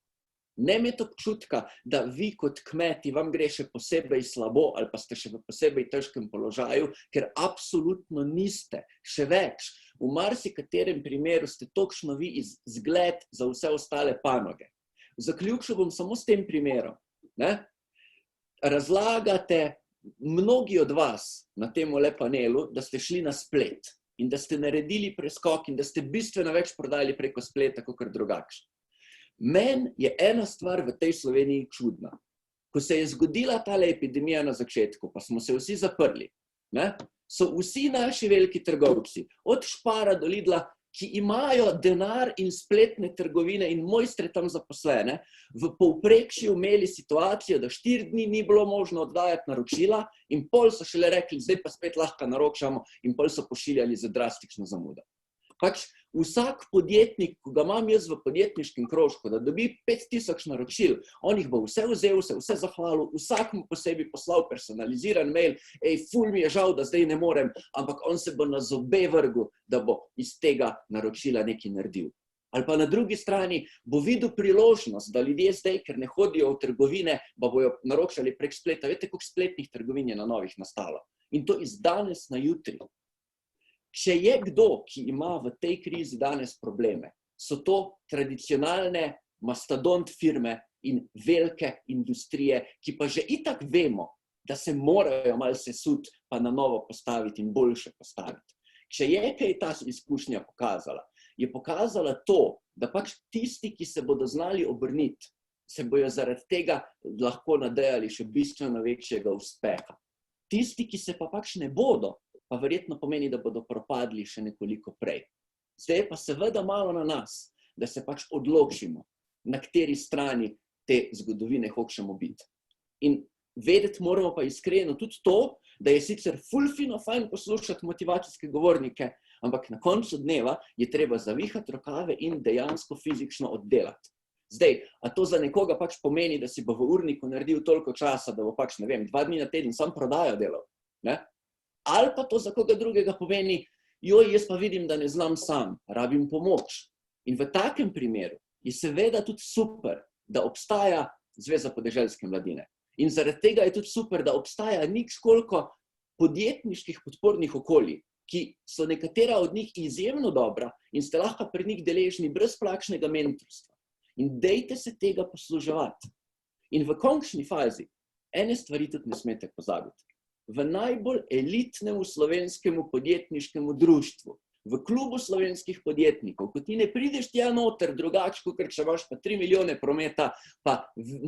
Ne imeti občutka, da vi kot kmeti vam gre še posebej slabo ali pa ste še v posebej težkem položaju, ker absolutno niste. Še več, v marsikaterem primeru ste točno vi zgled za vse ostale panoge. Zaključil bom samo s tem primerom. Ne? Razlagate mnogi od vas na tem panelu, da ste šli na splet in da ste naredili preskok in da ste bistveno več prodali preko spleta, kakor drugače. Meni je ena stvar v tej Sloveniji čudna. Ko se je zgodila tale epidemija na začetku, pa smo se vsi zaprli, ne, so vsi naši veliki trgovci, od Spara do Lidla, ki imajo denar in spletne trgovine in mojstre tam zaposlene, v povprečju imeli situacijo, da 4 dni ni bilo možno oddajati naročila in pol so šele rekli, zdaj pa spet lahko naročamo in pol so pošiljali za drastično zamudo. Pač vsak podjetnik, ko ga imam jaz v podjetniškem krožku, da dobi 5000 naročil, on jih bo vse vzel, se vse zahvalil, vsakmu posebej poslal personaliziran mail, ful mi je žal, da zdaj ne morem, ampak on se bo na zobe vrgel, da bo iz tega naročila nekaj naredil. Ali pa na drugi strani bo videl priložnost, da ljudje zdaj, ker ne hodijo v trgovine, pa bojo naročali prek spleta. Veste, koliko spletnih trgovin je na novih nastalo? In to iz danes na jutri. Če je kdo, ki ima v tej krizi danes probleme, so to tradicionalne mastodont firme in velike industrije, ki pa že itak vemo, da se morajo malo sesuti pa na novo postaviti in boljše postaviti. Če je kaj ta izkušnja pokazala, je pokazala to, da pač tisti, ki se bodo znali obrniti, se bojo zaradi tega lahko nadejali še bistveno večjega uspeha. Tisti, ki se pa pač ne bodo, pa verjetno pomeni, da bodo propadli še nekoliko prej. Zdaj pa seveda malo na nas, da se pač odločimo, na kateri strani te zgodovine hočemo biti. In vedeti moramo pa iskreno tudi to, da je sicer ful fino fajn poslušati motivacijske govornike, ampak na koncu dneva je treba zavihati rokave in dejansko fizično oddelati. Zdaj, a to za nekoga pač pomeni, da si bo v urniku naredil toliko časa, da bo pač, ne vem, 2 dni na teden sam prodajo delal, ne? Ali pa to za koga drugega pomeni, joj, jaz pa vidim, da ne znam sam, rabim pomoč. In v takem primeru je seveda tudi super, da obstaja Zveza podeželske mladine. In zaradi tega je tudi super, da obstaja nič koliko podjetniških podpornih okolij, ki so nekatera od njih izjemno dobra in ste lahko pri njih deležni brezplačnega mentorstva. In dejte se tega posluževati. In v končni fazi, ene stvari tudi ne smete pozabiti. V najbolj elitnemu slovenskemu podjetniškemu društvu, v klubu slovenskih podjetnikov, ko ti ne prideš tja noter drugače, kot če imaš pa 3 milijone prometa, pa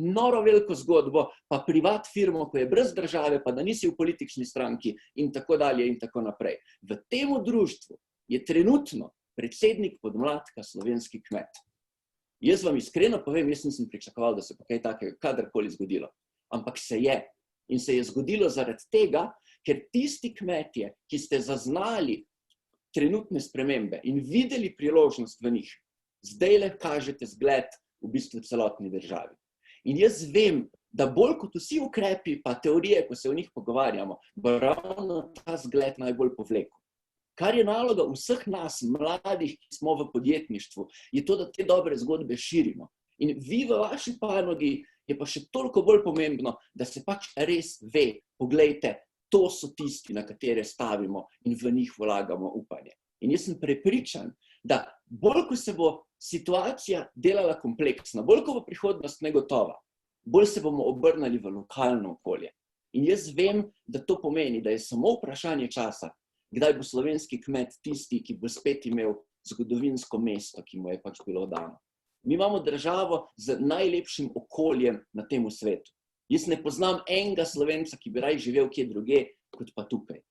noro veliko zgodbo, pa privat firmo, ko je brez države, pa da nisi v politični stranki in tako dalje in tako naprej. V temu društvu je trenutno predsednik podmladka slovenski kmet. Jaz vam iskreno povem, jaz nisem pričakoval, da se pa kaj takega kadarkoli zgodilo. Ampak se je. In se je zgodilo zaradi tega, ker tisti kmetje, ki ste zaznali trenutne spremembe in videli priložnost v njih, zdaj le kažete zgled v bistvu celotni državi. In jaz vem, da bolj kot vsi ukrepi pa teorije, ko se o njih pogovarjamo, bo ravno ta zgled najbolj povlekel. Kar je naloga vseh nas, mladih, ki smo v podjetništvu, je to, da te dobre zgodbe širimo. In vi v vaši panogi je pa še toliko bolj pomembno, da se pač res ve, poglejte, to so tisti, na katere stavimo in v njih vlagamo upanje. In jaz sem prepričan, da bolj, ko se bo situacija delala kompleksna, bolj, ko bo prihodnost negotova, bolj se bomo obrnili v lokalno okolje. In jaz vem, da to pomeni, da je samo vprašanje časa, kdaj bo slovenski kmet tisti, ki bo spet imel zgodovinsko mesto, ki mu je pač bilo dano. Mi imamo državo z najlepšim okoljem na tem svetu. Jaz ne poznam enega Slovenca, ki bi raje živel kje druge, kot pa tukaj.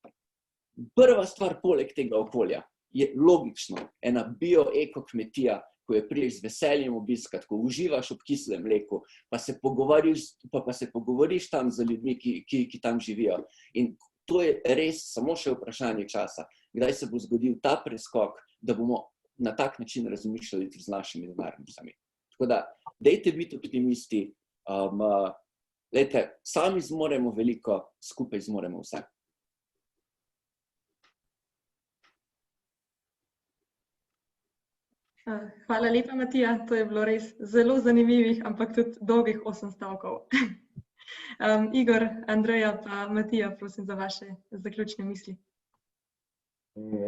Prva stvar poleg tega okolja je logično ena bio-eko kmetija, ko jo prideš z veseljem obiskat, ko uživaš ob kislem mleku, pa se pogovoriš tam z ljudmi, ki tam živijo. In to je res samo še vprašanje časa, kdaj se bo zgodil ta preskok, da bomo na tak način razmišljali tudi z našimi denarnicami. Tako da, dajte biti optimisti, sami zmoremo veliko, skupaj zmoremo vse. Hvala lepa, Matija. To je bilo res zelo zanimivih, ampak tudi dolgih 8 stavkov. Igor, Andreja pa Matija, prosim za vaše zaključne misli.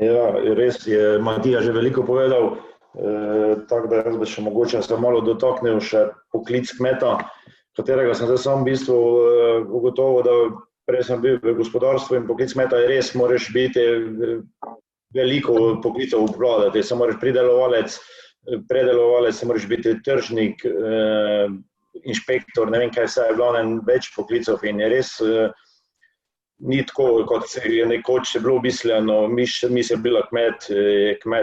Ja, res je Matija že veliko povedal, tako da jaz bi še mogoče se malo dotaknil še poklic kmeta, katerega sem zdaj sam v bistvu ugotovil, da prej sem bil v gospodarstvu in poklic kmeta je res, moraš biti veliko poklicov obvladati, se moraš pridelovalec, predelovalec, se moraš biti tržnik, inšpektor, ne vem kaj vse, je glavnem več poklicov in je res ni tako, kot je nekoč bilo mišljeno, mi se bila kmet,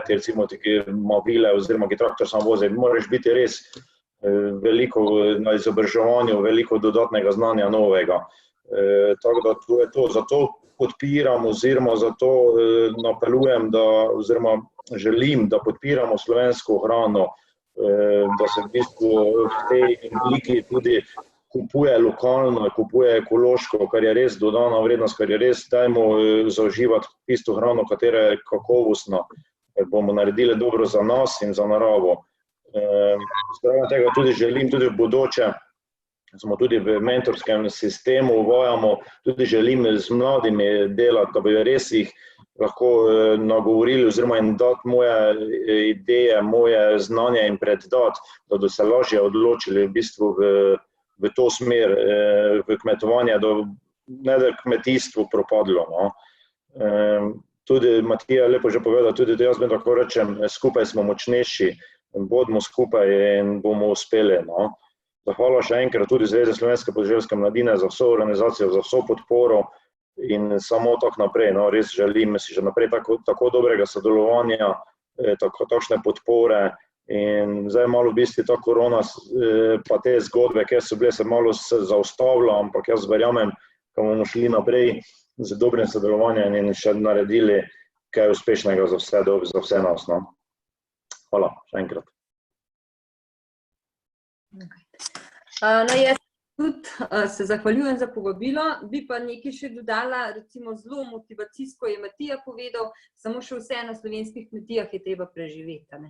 recimo, ki ima vile oziroma ki traktor sam vozi, moraš biti res veliko na izobraževanju, veliko dodatnega znanja novega. Tako da to je to, zato podpiram oziroma zato napelujem, oziroma želim, da podpiramo slovensko hrano, da se v bistvu v tej obliki tudi kupuje lokalno, kupuje ekološko, kar je res dodana vrednost, kar je res, dajmo zauživati tisto hrano, katera je kakovostna, bomo naredili dobro za nas in za naravo. Zaradi tega tudi želim, tudi v bodoče, smo tudi v mentorskem sistemu uvajamo, tudi želim z mladimi delati, da bi res jih lahko nagovorili oziroma jim dati moje ideje, moje znanje in predati, da bi se lažje odločili v bistvu v to smer, v kmetovanje, ne da kmetijstvo propadlo. Tudi Matija lepo že povedal, tudi jaz bi tako rečem, skupaj smo močnejši, bodimo skupaj in bomo uspeli. Zahvala še enkrat tudi Zveze slovenske podeželske mladine za vso organizacijo, za vso podporo in samo tako naprej. Res želim si že naprej tako dobrega sodelovanja, takšne podpore. In zdaj malo v bistvu ta korona pa te zgodbe, ki so bile, se malo zaustavila, ampak jaz verjamem, da bomo šli naprej z dobrim sodelovanjem in še naredili kaj uspešnega za vse nas. Hvala še enkrat. Jaz tudi se zahvaljujem za povabilo, bi pa nekaj še dodala, recimo zelo motivacijsko je Matija povedal, samo še vse na slovenskih kmetijah je treba preživeti.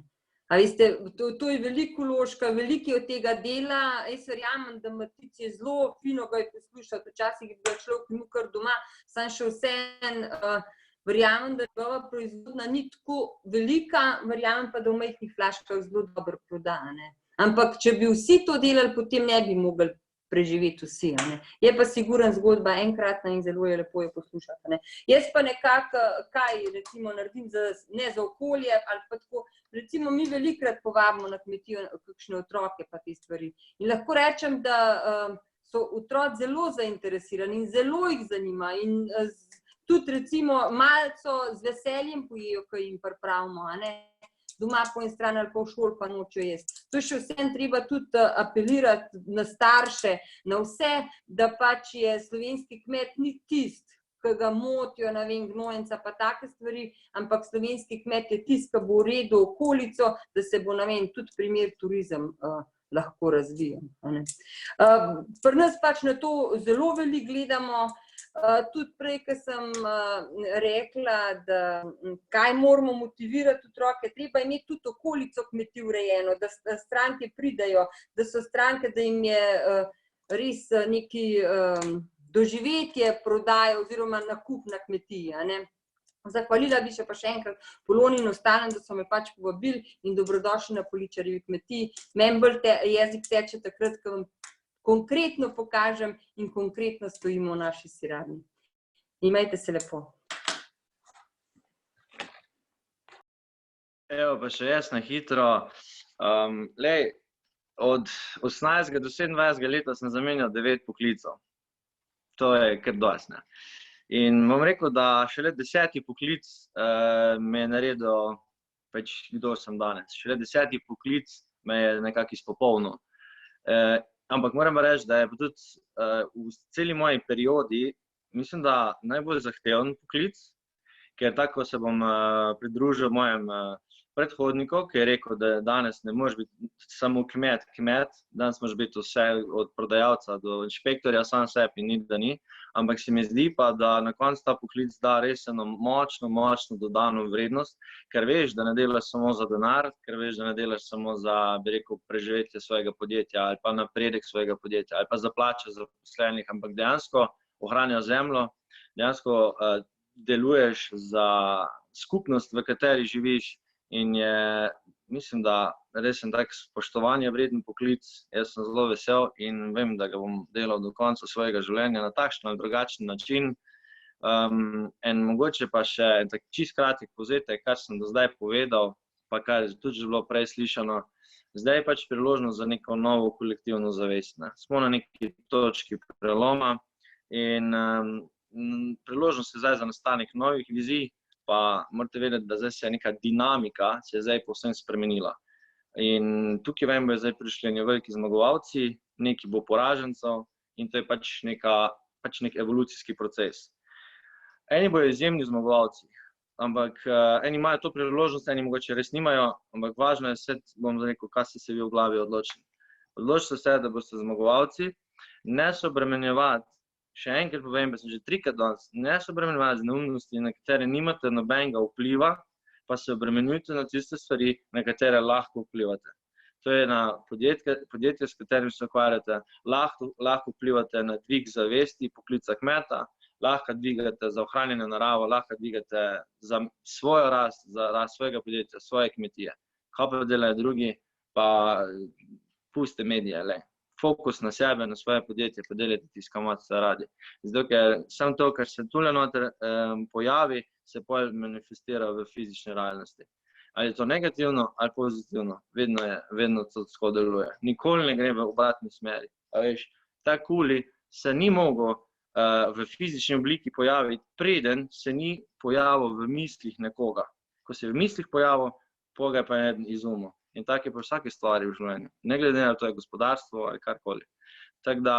A veste, to je veliko vložka, veliko od tega dela. Jaz verjamem, da Matic je zelo fino ga je poslušati. Včasih je bil človek kar doma, sam še vseeno verjamem, da njegova proizvodnja ni tako velika, verjamem pa, da v majhnih flaškah zelo dobro proda. Ampak, če bi vsi to delali, potem ne bi mogli preživeti vsi. Je pa siguren zgodba enkratna in zelo je lepo jo poslušati. Jaz pa nekako, kaj recimo naredim, ne za okolje, ali pa tako, recimo mi velikrat povabimo na kmetijo kakšne otroke pa te stvari. In lahko rečem, da so otroci zelo zainteresirani in zelo jih zanima in tudi recimo malco z veseljem pojejo, ko jim pripravimo, doma po en stran ali pa v šoli pa nočejo jesti. To je še vsem treba tudi apelirati na starše, na vse, da pač je slovenski kmet ni tist, ki ga motijo, ne vem, gnojenca pa take stvari, ampak slovenski kmet je tist, ki bo uredil okolico, da se bo, ne vem, tudi primer turizem lahko razvijal. Pri nas pač na to zelo veliko gledamo. Tudi prej, ko sem rekla, da kaj moramo motivirati otroke, treba imeti tudi okolico kmetij urejeno, da stranke pridajo, da so stranke, da jim je res neki doživetje prodaje oziroma nakup na kmetiji. Zahvalila bi še pa še enkrat Poloni in ostalim, da so me pač povabili in dobrodošli na Poličarjevi kmetiji. Meni bolj jezik teče takrat, ko vam konkretno pokažem in konkretno stojimo v naši sirarni. Imejte se lepo. Evo pa še jaz na hitro. Od 18. do 27. leta sem zamenjal 9 poklicov. To je kar dosti. In bom rekel, da šele 10. poklic me je naredil, pač kdo sem danes. Šele 10. poklic me je nekako izpopolnil. Ampak moram reči, da je pa tudi v celi moji periodi, mislim, da najbolj zahteven poklic, ker tako se bom pridružil mojem predhodniku, ki je rekel, da danes ne moreš biti samo kmet, danes moraš biti vse od prodajalca do inšpektorja, sam sebi ni, da ni, ampak se mi zdi pa, da na koncu ta poklic da res eno močno dodano vrednost, ker veš, da ne delaš samo za denar, ker veš, da ne delaš samo za, bi rekel, preživetje svojega podjetja ali pa napredek svojega podjetja ali pa za plače zaposlenih, ampak dejansko ohranjaš zemljo, dejansko deluješ za skupnost, v kateri živiš. In je, mislim, da res en tak spoštovanje vreden poklic. Jaz sem zelo vesel in vem, da ga bom delal do konca svojega življenja na takšen ali drugačen način. In mogoče pa še en tak čist kratek povzetek, kar sem do zdaj povedal, pa kar je tudi že bilo prej slišano. Zdaj je pač priložnost za neko novo kolektivno zavest. Smo na neki točki preloma in priložnost je zdaj za nastanek novih vizij. Pa morate vedeti, da zdaj se je neka dinamika, se je zdaj povsem spremenila. In tukaj vem, da je zdaj prišli veliki zmagovalci, neki bo poražencev in to je pač nek evolucijski proces. Eni bojo izjemni zmagovalci, ampak eni imajo to priložnost, eni mogoče res nimajo, ampak važno je vse, bom rekel, kaj ste se vi v glavi odločili. Odločite se, da boste zmagovalci, ne se obremenjevati. Še enkrat povem, pa sem že 3krat danes, ne se obremenjevati z neumnosti, na katere nimate nobenega vpliva, pa se obremenjujte na tiste stvari, na katere lahko vplivate. To je na podjetje, s katerim se ukvarjate, lahko vplivate na dvig zavesti poklica kmeta, lahko dvigate za ohranjanje naravo, lahko dvigate za svojo rast, za rast svojega podjetja, svoje kmetije. Kaj pa delajo drugi, pa puste medije, fokus na sebe, na svoje podjetje, pa delajte tisto, kar imate radi. Zato, ker samo to, kar se tule noter pojavi, se potem manifestira v fizični realnosti. Ali je to negativno ali pozitivno, vedno to tako deluje. Nikoli ne gre v obratni smeri. A veš, ta kuli se ni mogel v fizični obliki pojaviti, preden se ni pojavil v mislih nekoga. Ko se je v mislih pojavil, poga pa je eden izumil. In tako je pa vsake stvari v življenju. Ne glede na to je gospodarstvo ali karkoli. Tako da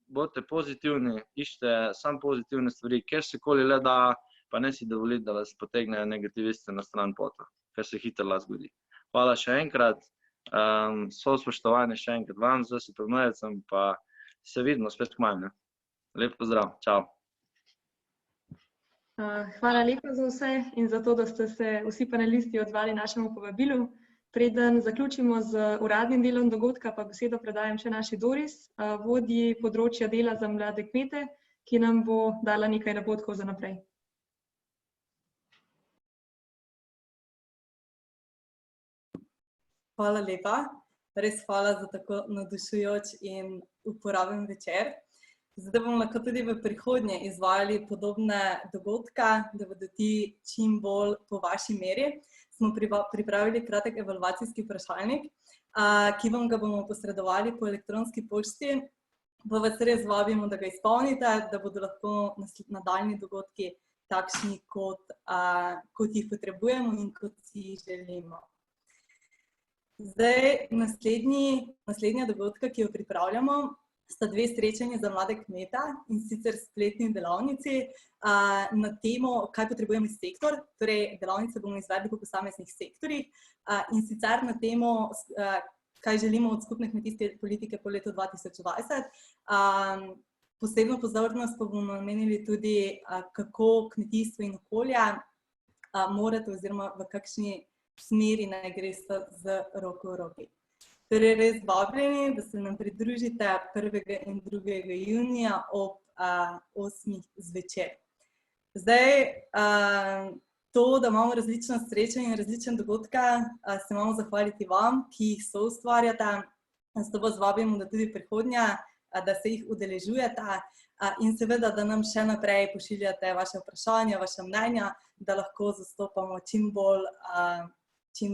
bodite pozitivni, iščite samo pozitivne stvari, kjer se koli le da, pa ne si dovolite, da vas potegnejo negativiste na stran pota, kar se hitro lahko zgodi. Hvala še enkrat, so spoštovanje še enkrat vam, zdaj se predmajecem, pa se vidimo spet kmalu. Lep pozdrav, čau. Hvala lepa za vse in za to, da ste se vsi panelisti odzvali našemu povabilu. Preden zaključimo z uradnim delom dogodka, pa besedo predajam še naši Doris, vodji področja dela za mlade kmete, ki nam bo dala nekaj napotkov za naprej. Hvala lepa, res hvala za tako navdušujoč in uporaben večer. Zdaj bomo lahko tudi v prihodnje izvajali podobne dogodke, da bodo ti čim bolj po vaši meri. Smo pripravili kratek evalvacijski vprašalnik, ki vam ga bomo posredovali po elektronski pošti. Pa vas res vabimo, da ga izpolnite, da bodo lahko nadaljnji dogodki takšni, kot jih potrebujemo in kot si jih želimo. Zdaj, naslednja dogodka, ki jo pripravljamo, sta dve srečanji za mlade kmete, in sicer spletni delavnici na temo, kaj potrebujemo iz sektor. Torej, delavnice bomo izvedli po posameznih sektorjih in sicer na temo, kaj želimo od skupne kmetijske politike po letu 2020. Posebno pozornost pa bomo namenili tudi, kako kmetijstvo in okolje morate oziroma v kakšni smeri naj gresta z roko v roki. Torej, res vabljeni, da se nam pridružite 1. in 2. junija ob 8. zvečer. Zdaj, to, da imamo različna srečanja in različne dogodke, se moramo zahvaliti vam, ki jih soustvarjate. Zato vas vabimo, da tudi prihodnje, da se jih udeležujete in seveda, da nam še naprej pošiljate vaše vprašanja, vaše mnenja, da lahko zastopamo čim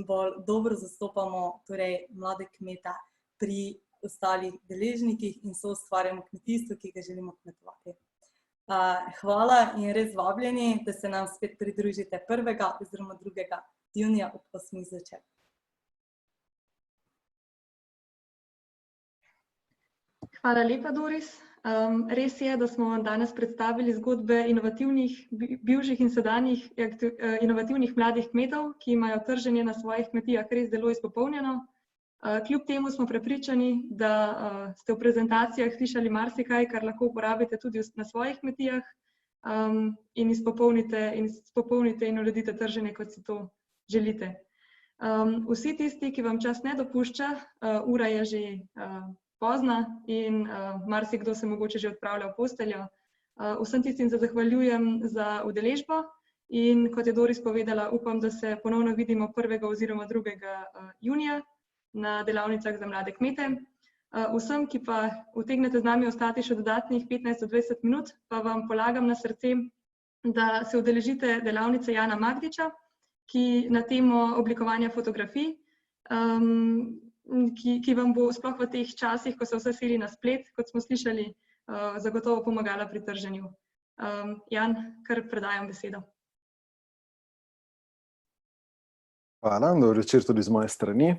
bolj dobro zastopamo torej mlade kmete pri ostalih deležnikih in soustvarjamo kmetijstvo, ki ga želimo kmetovati. Hvala in res vabljeni, da se nam spet pridružite 1. oziroma 2. junija ob 8. zvečer. Hvala lepa, Doris. Res je, da smo vam danes predstavili zgodbe inovativnih, bivših in sedanjih inovativnih mladih kmetov, ki imajo trženje na svojih kmetijah res zelo izpopolnjeno. Kljub temu smo prepričani, da ste v prezentacijah slišali marsikaj, kar lahko uporabite tudi na svojih kmetijah in izpopolnite in uredite trženje, kot si to želite. Vsi tisti, ki vam čas ne dopušča, ura je že pozna in marsikdo se mogoče že odpravlja v posteljo. Vsem tistim se zahvaljujem za udeležbo in kot je Doris povedala, upam, da se ponovno vidimo 1. oziroma 2. junija na delavnicah za mlade kmete. Vsem, ki pa utegnete z nami ostati še dodatnih 15 do 20 minut, pa vam polagam na srce, da se udeležite delavnice Jana Magdiča, ki na temo oblikovanja fotografij, ki vam bo sploh v teh časih, ko se vse seli na splet, kot smo slišali, zagotovo pomagala pri trženju. Jan, kar predajam besedo. Hvala, dober večer tudi z moje strani.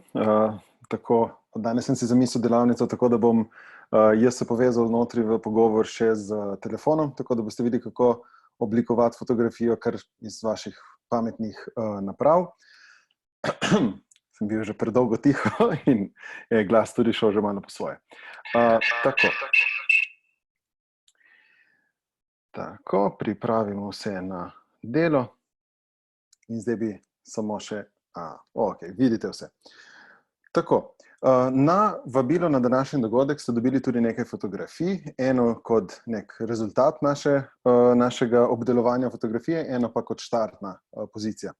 Danes sem si zamislil delavnico, tako da bom jaz se povezal notri v pogovor še z telefonom, tako da boste videli, kako oblikovati fotografijo kar iz vaših pametnih naprav. Sem bil že predolgo tiho in je glas tudi šel že malo po svoje. Tako, pripravimo vse na delo in zdaj bi samo še, vidite vse. Tako, na vabilo na današnji dogodek ste dobili tudi nekaj fotografij, eno kot nek rezultat našega obdelovanja fotografije, eno pa kot štartna pozicija.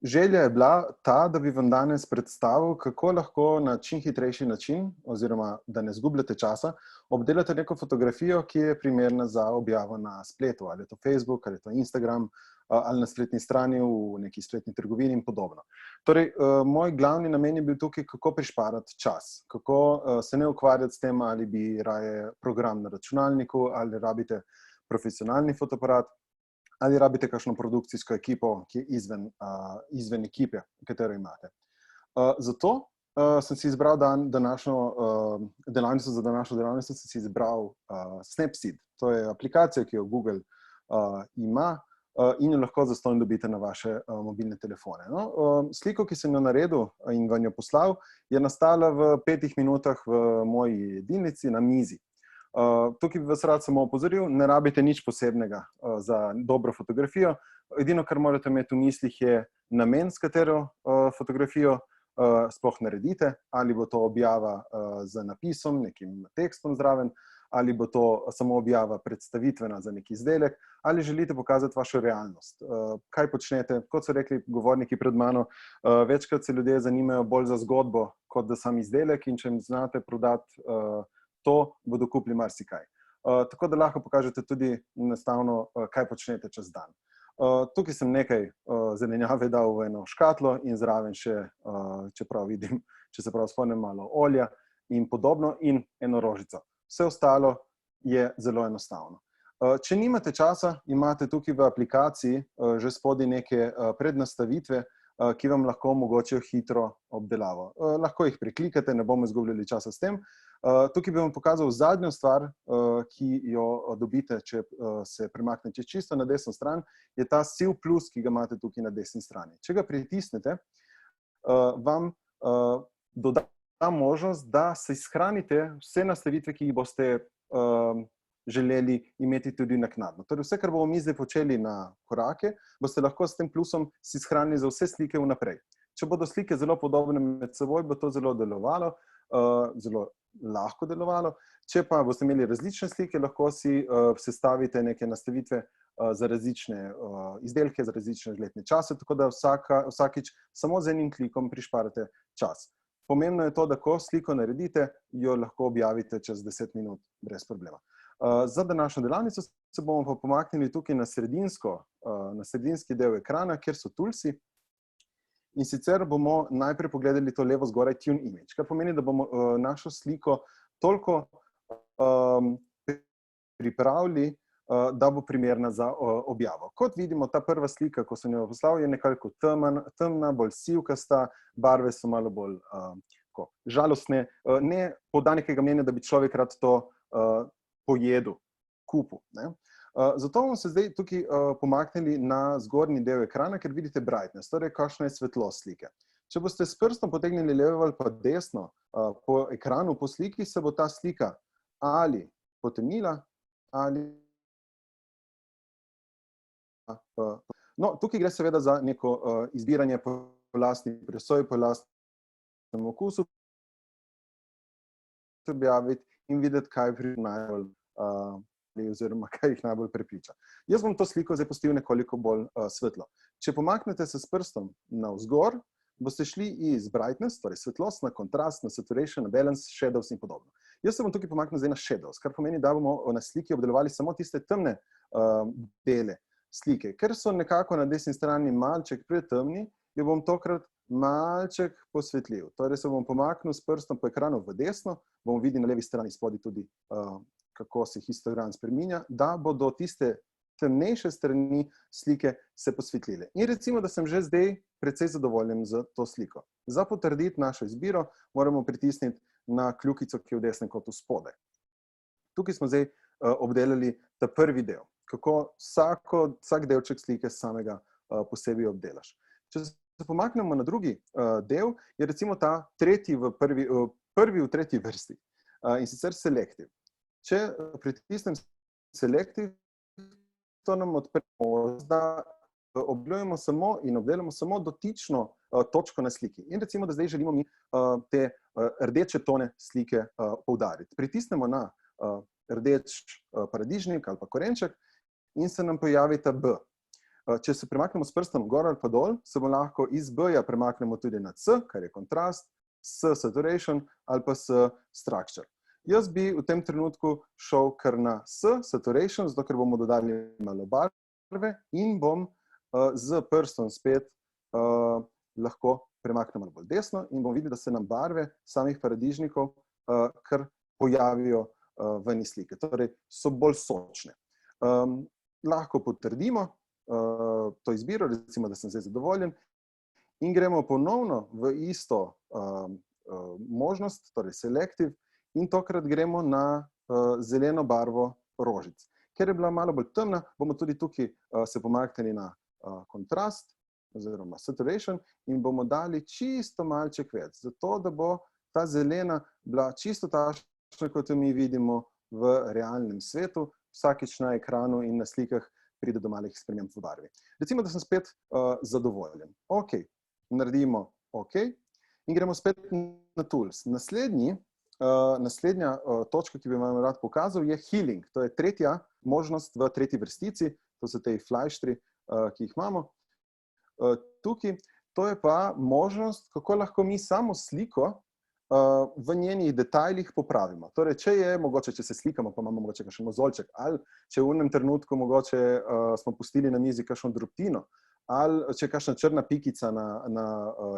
Želja je bila ta, da bi vam danes predstavil, kako lahko na čim hitrejši način, oziroma da ne zgubljate časa, obdelate neko fotografijo, ki je primerna za objavo na spletu, ali je to Facebook, ali je to Instagram, ali na spletni strani, v neki spletni trgovini in podobno. Torej, moj glavni namen je bil tukaj, kako prišparati čas, kako se ne ukvarjati s tem, ali bi raje program na računalniku, ali rabite profesionalni fotoaparat, ali rabite kakšno produkcijsko ekipo, ki je izven ekipe, katero imate. Zato sem si izbral današnjo delavnico, sem si izbral Snapseed. To je aplikacija, ki jo Google ima in jo lahko zastonj dobite na vaše mobilne telefone. Sliko, ki sem jo naredil in vam jo poslal, je nastala v 5 minutah v moji jedilnici na mizi. Tukaj bi vas rad samo opozoril, ne rabite nič posebnega za dobro fotografijo, Edino, kar morate imeti v mislih, je namen, s katero fotografijo sploh naredite, ali bo to objava z napisom, nekim tekstom zraven, ali bo to samo objava predstavitvena za neki izdelek, ali želite pokazati vašo realnost. Kaj počnete? Kot so rekli govorniki pred mano, večkrat se ljudje zanimajo bolj za zgodbo, kot da sam izdelek, in če jim znate prodati to, bodo kupili marsikaj. Tako da lahko pokažete tudi enostavno, kaj počnete čez dan. Tukaj sem nekaj zelenjave dal v eno škatlo in zraven še, čeprav vidim, če se prav spomnim, malo olja in podobno, in eno rožico. Vse ostalo je zelo enostavno. Če nimate časa, imate tukaj v aplikaciji že spodaj neke prednastavitve, ki vam lahko omogočijo hitro obdelavo. Lahko jih preklikate, ne bomo izgubljali časa s tem. Tukaj bi vam pokazal zadnjo stvar, ki jo dobite, če se premaknete čisto na desno stran, je ta siv plus, ki ga imate tukaj na desni strani. Če ga pritisnete, vam doda možnost, da se shranite vse nastavitve, ki jih boste želeli imeti tudi naknadno. Torej vse, kar bomo mi zdaj počeli na korake, boste lahko s tem plusom si shranili za vse slike vnaprej. Če bodo slike zelo podobne med seboj, bo to zelo delovalo, zelo lahko delovalo. Če pa boste imeli različne slike, lahko si sestavite neke nastavitve za različne izdelke, za različne letne čase, tako da vsakič samo z enim klikom prišparate čas. Pomembno je to, da ko sliko naredite, jo lahko objavite čez 10 minut brez problema. Za današnjo delavnico se bomo pa pomaknili tukaj na sredinski del ekrana, kjer so toolsi. In sicer bomo najprej pogledali to levo zgoraj Tune Image, kar pomeni, da bomo našo sliko toliko pripravili, da bo primerna za objavo. Kot vidimo, ta prva slika, ko sem jo poslal, je nekako temna, bolj sivkasta, barve so malo bolj žalostne. Ne poda nekega mnenja, da bi človek rad to pojedel, kupil. Zato bomo se zdaj tukaj pomaknili na zgornji del ekrana, ker vidite brightness, torej kakšna je svetlost slike. Če boste s prstom potegnili levo ali pa desno po ekranu, po sliki, se bo ta slika ali potemnila, ali no, tukaj gre seveda za neko izbiranje po lastni presoji, po lastnem okusu, objaviti in videti, kaj najbolj oziroma kaj jih najbolj prepriča. Jaz bom to sliko zdaj postil nekoliko bolj svetlo. Če pomaknete se s prstom navzgor, boste šli iz brightness, torej svetlost, na kontrast, na saturation, na balance, shadows in podobno. Jaz se bom tukaj pomaknil zdaj na shadows, kar pomeni, da bomo na sliki obdelovali samo tiste temne dele slike. Ker so nekako na desni strani malček pretemni, jo bom tokrat malček posvetljiv. Torej se bom pomaknil s prstom po ekranu v desno, bomo videli na levi strani spodaj tudi, kako se histogram spreminja, da bodo tiste temnejše strani slike se posvetlile. In recimo, da sem že zdaj precej zadovoljen z to sliko. Za potrditi našo izbiro moramo pritisniti na kljukico, ki je v desnem kotu spodaj. Tukaj smo zdaj obdelali ta prvi del, kako vsak delček slike samega posebej obdelaš. Če se pomaknemo na drugi del, je recimo ta prvi v tretji vrsti, in sicer selective. Če pritisnem selective, to nam odpre možnost, da obdelujemo samo in obdelamo samo dotično točko na sliki. In recimo, da zdaj želimo mi te rdeče tone slike poudariti. Pritisnemo na rdeč paradižnik ali pa korenček in se nam pojavi ta B. Če se premaknemo s prstom gor ali pa dol, se bo lahko iz B-ja premaknemo tudi na C, kar je kontrast, S saturation ali pa S structure. Jaz bi v tem trenutku šel kar na S saturation, zato ker bomo dodali malo barve in bom z prstom spet lahko premaknem malo bolj desno in bom videl, da se nam barve samih paradižnikov kar pojavijo ven iz slike. Torej so bolj sočne. Lahko potrdimo to izbiro, recimo, da sem zdaj zadovoljen, in gremo ponovno v isto možnost, torej selective, in tokrat gremo na zeleno barvo rožic. Ker je bila malo bolj temna, bomo tudi tukaj se pomaknili na kontrast oziroma saturation in bomo dali čisto malček več, zato da bo ta zelena bila čisto takšna, kot jo mi vidimo v realnem svetu, vsakič na ekranu in na slikah, pride do malih sprememb v barvi. Recimo, da sem spet zadovoljen. Ok, naredimo ok in gremo spet na tools. Naslednja točka, ki bi vam rad pokazal, je healing. To je tretja možnost v tretji vrstici, to so te flajštri, ki jih imamo tukaj. To je pa možnost, kako lahko mi samo sliko v njenih detajlih popravimo. Torej, če se slikamo, pa imamo mogoče kakšen mozolček, ali če v enem trenutku mogoče smo pustili na mizi kakšno drobtino, ali če je kakšna črna pikica na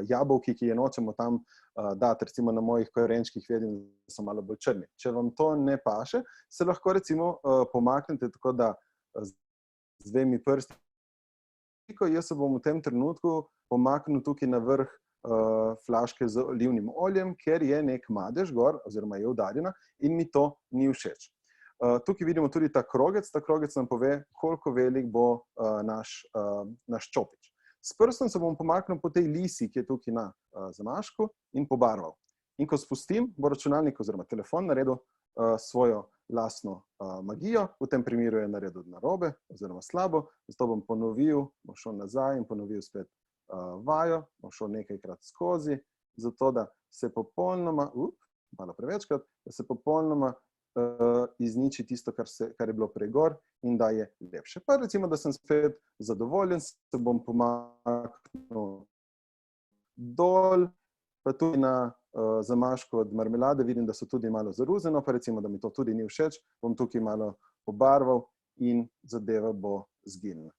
jabolki, ki je nočemo tam dati, recimo na mojih korenčkih vidim, da so malo bolj črni. Če vam to ne paše, se lahko recimo pomaknete tako, da z dvemi prsti. Jaz se bom v tem trenutku pomaknil tukaj na vrh flaške z olivnim oljem, ker je nek madež gor, oziroma je udarjena in mi to ni všeč. Tukaj vidimo tudi ta krogec nam pove, koliko velik bo naš čopič. S prstom se bom pomaknil po tej lisi, ki je tukaj na zamašku in pobarval. In ko spustim, bo računalnik oziroma telefon naredil svojo lastno magijo, v tem primeru je naredil narobe oziroma slabo, zato bom ponovil, bom šel nazaj in ponovil spet vajo, bom šel nekajkrat skozi, zato da se popolnoma, malo prevečkrat, da se popolnoma izniči tisto, kar je bilo prej gor in da je lepše. Pa recimo, da sem spet zadovoljen, se bom pomaknil dol, pa tudi na zamašku od marmelade vidim, da so tudi malo zaruzeno, pa recimo, da mi to tudi ni všeč, bom tukaj malo pobarval in zadeva bo zginila.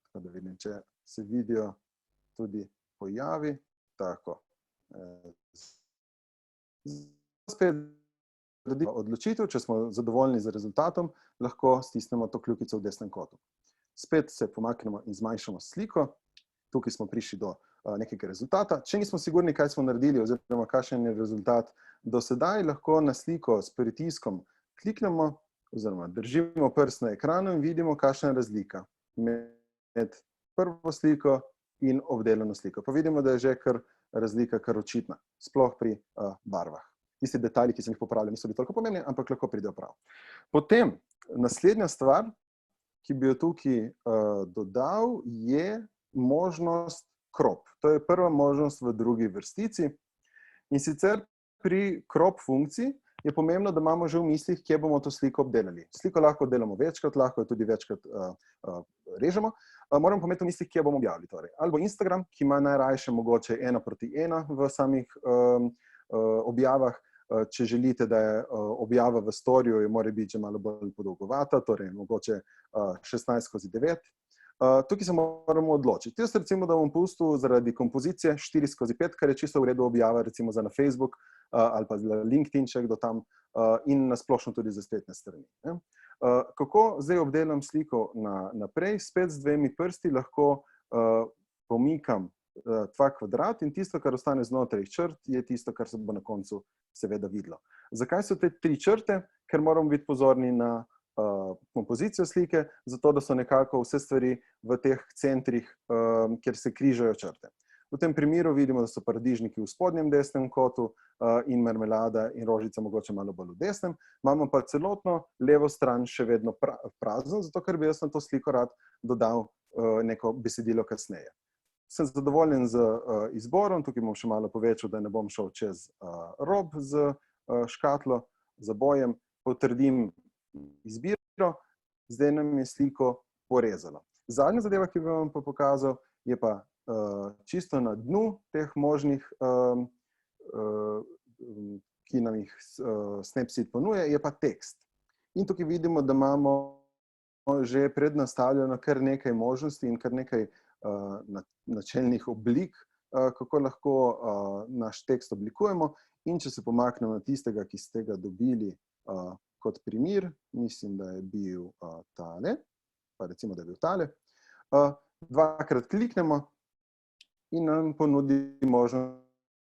Tako da vidim, če se vidijo tudi pojavi, tako. Spet odločitev, če smo zadovoljni z rezultatom, lahko stisnemo to kljukico v desnem kotu. Spet se pomaknemo in zmanjšamo sliko. Tukaj smo prišli do nekega rezultata. Če nismo sigurni, kaj smo naredili oziroma kakšen je rezultat do sedaj, lahko na sliko s pritiskom kliknemo oziroma držimo prst na ekranu in vidimo, kakšna je razlika med prvo sliko in obdelano sliko. Pa vidimo, da je že razlika kar očitna, sploh pri barvah. Tisti detajli, ki sem jih popravljal, niso bili toliko pomembni, ampak lahko pridejo prav. Potem, naslednja stvar, ki bi jo tukaj dodal, je možnost crop. To je prva možnost v drugi vrstici. In sicer pri crop funkciji je pomembno, da imamo že v mislih, kje bomo to sliko obdelali. Sliko lahko delamo večkrat, lahko jo tudi večkrat režemo. Moramo pa imeti v mislih, kje bomo objavili. Torej, ali bo Instagram, ki ima najrajše mogoče 1:1 v samih objavah. Če želite, da je objava v storiju, je mora biti že malo bolj podolgovata, torej mogoče 16:9. Tukaj se moramo odločiti. Jaz recimo, da bom pustil zaradi kompozicije 4:5, kar je čisto v redu objava recimo za na Facebook ali pa za LinkedIn, če kdo tam, in nasplošno tudi za spletne strani. Kako zdaj obdelam sliko naprej? Spet z dvemi prsti lahko pomikam dva kvadrat in tisto, kar ostane znotraj črt, je tisto, kar se bo na koncu seveda videlo. Zakaj so te 3 črte? Ker moramo biti pozorni na kompozicijo slike, zato da so nekako vse stvari v teh centrih, kjer se križajo črte. V tem primeru vidimo, da so paradižniki v spodnjem desnem kotu in marmelada in rožica mogoče malo bolj v desnem. Imamo pa celotno levo stran še vedno prazno, zato ker bi jaz na to sliko rad dodal neko besedilo kasneje. Sem zadovoljen z izborom, tukaj bom še malo povečal, da ne bom šel čez rob z škatlo, z bojem, potrdim izbiro, zdaj nam je sliko porezalo. Zadnja zadeva, ki bi vam pa pokazal, je pa čisto na dnu teh možnih, ki nam jih Snapseed ponuja, je pa tekst. In tukaj vidimo, da imamo že prednastavljeno kar nekaj možnosti in kar nekaj načelnih oblik, kako lahko naš tekst oblikujemo. In če se pomaknemo na tistega, ki ste ga dobili kot primer, mislim, da je bil tale, pa recimo, da je bil tale, dvakrat kliknemo in nam ponudi možnost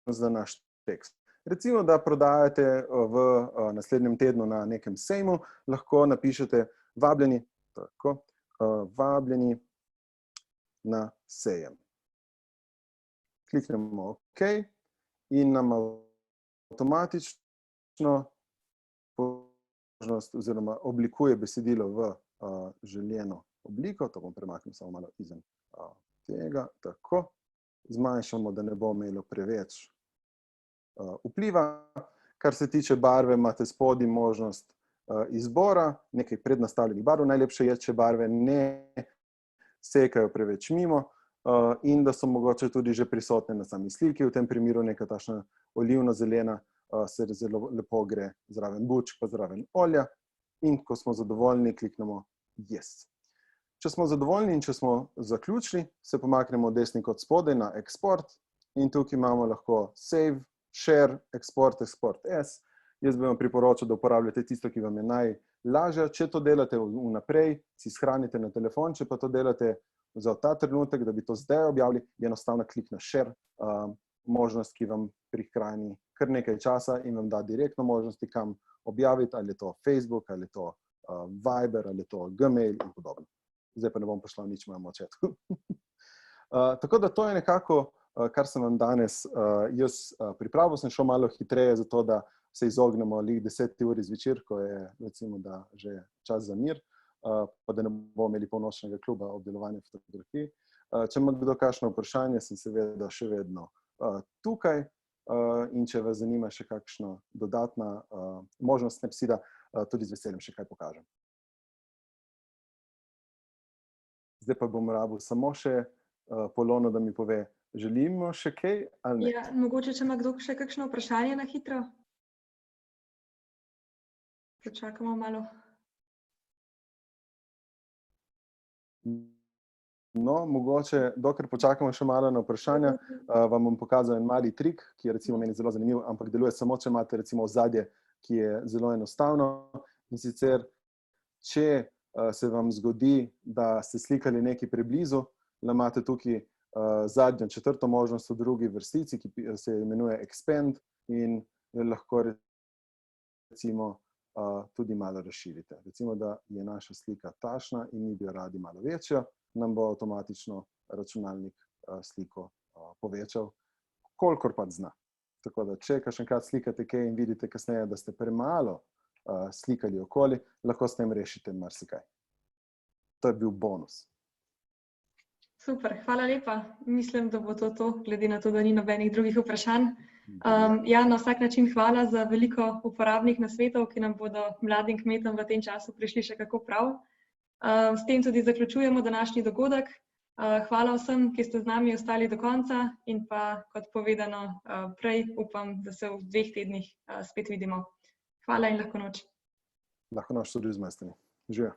za naš tekst. Recimo, da prodajate v naslednjem tednu na nekem sejmu, lahko napišete vabljeni, tako, vabljeni na sejem. Kliknemo OK in nam avtomatično možnost oziroma oblikuje besedilo v željeno obliko, to bom premaknil samo malo izven tega, tako, zmanjšamo, da ne bo imelo preveč vpliva. Kar se tiče barve, imate spodaj možnost izbora, nekaj prednastavljenih barv, najlepše je, če barve ne sekajo preveč mimo in da so mogoče tudi že prisotne na sami sliki, v tem primeru neka tašna olivno-zelena se zelo lepo gre zraven bučk, pa zraven olja in ko smo zadovoljni, kliknemo Yes. Če smo zadovoljni in če smo zaključili, se pomaknemo desni kot spodaj na Export in tukaj imamo lahko Save, Share, Export, Export as. Jaz bi vam priporočal, da uporabljate tisto, ki vam je najlažje. Če to delate vnaprej, si shranite na telefon, če pa to delate za ta trenutek, da bi to zdaj objavili, je enostavno klik na Share, možnost, ki vam prihrani kar nekaj časa in vam da direktno možnosti, kam objaviti, ali je to Facebook, ali je to Viber, ali je to Gmail in podobno. Zdaj pa ne bom poslal nič mojemu očetu. Tako da to je nekako, kar sem vam danes jaz pripravil. Sem šel malo hitreje, zato da se izognemo lih 10 uri zvečer, ko je recimo, da že čas za mir, pa da ne bomo imeli polnočnega kluba obdelovanja fotografij. Če ima kdo kakšno vprašanje, sem seveda še vedno tukaj in če vas zanima še kakšna dodatna možnost Snapseeda, tudi z veseljem še kaj pokažem. Zdaj pa bom rabil samo še Polono, da mi pove, želimo še kaj ali ne? Ja, mogoče, če ima kdo še kakšno vprašanje na hitro. Počakamo malo. No, mogoče, dokler počakamo še malo na vprašanja, vam bom pokazal en mali trik, ki je recimo meni zelo zanimiv, ampak deluje samo, če imate recimo ozadje, ki je zelo enostavno. In sicer, če se vam zgodi, da ste slikali nekaj preblizu, imate tukaj zadnjo četrto možnost v drugi vrstici, ki se imenuje Expand in lahko recimo tudi malo razširite. Recimo, da je naša slika tašna in mi bi jo radi malo večjo, nam bo avtomatično računalnik sliko povečal, kolikor pa zna. Tako da, če kakšenkrat slikate kaj in vidite kasneje, da ste premalo slikali okoli, lahko s tem rešite marsikaj. To je bil bonus. Super, hvala lepa. Mislim, da bo to, glede na to, da ni nobenih drugih vprašanj. Ja, na vsak način hvala za veliko uporabnih nasvetov, ki nam bodo mladim kmetom v tem času prišli še kako prav. S tem tudi zaključujemo današnji dogodek. Hvala vsem, ki ste z nami ostali do konca in pa, kot povedano prej, upam, da se v 2 tednih spet vidimo. Hvala in lahko noč. Lahko noč tudi z mestami. Živijo.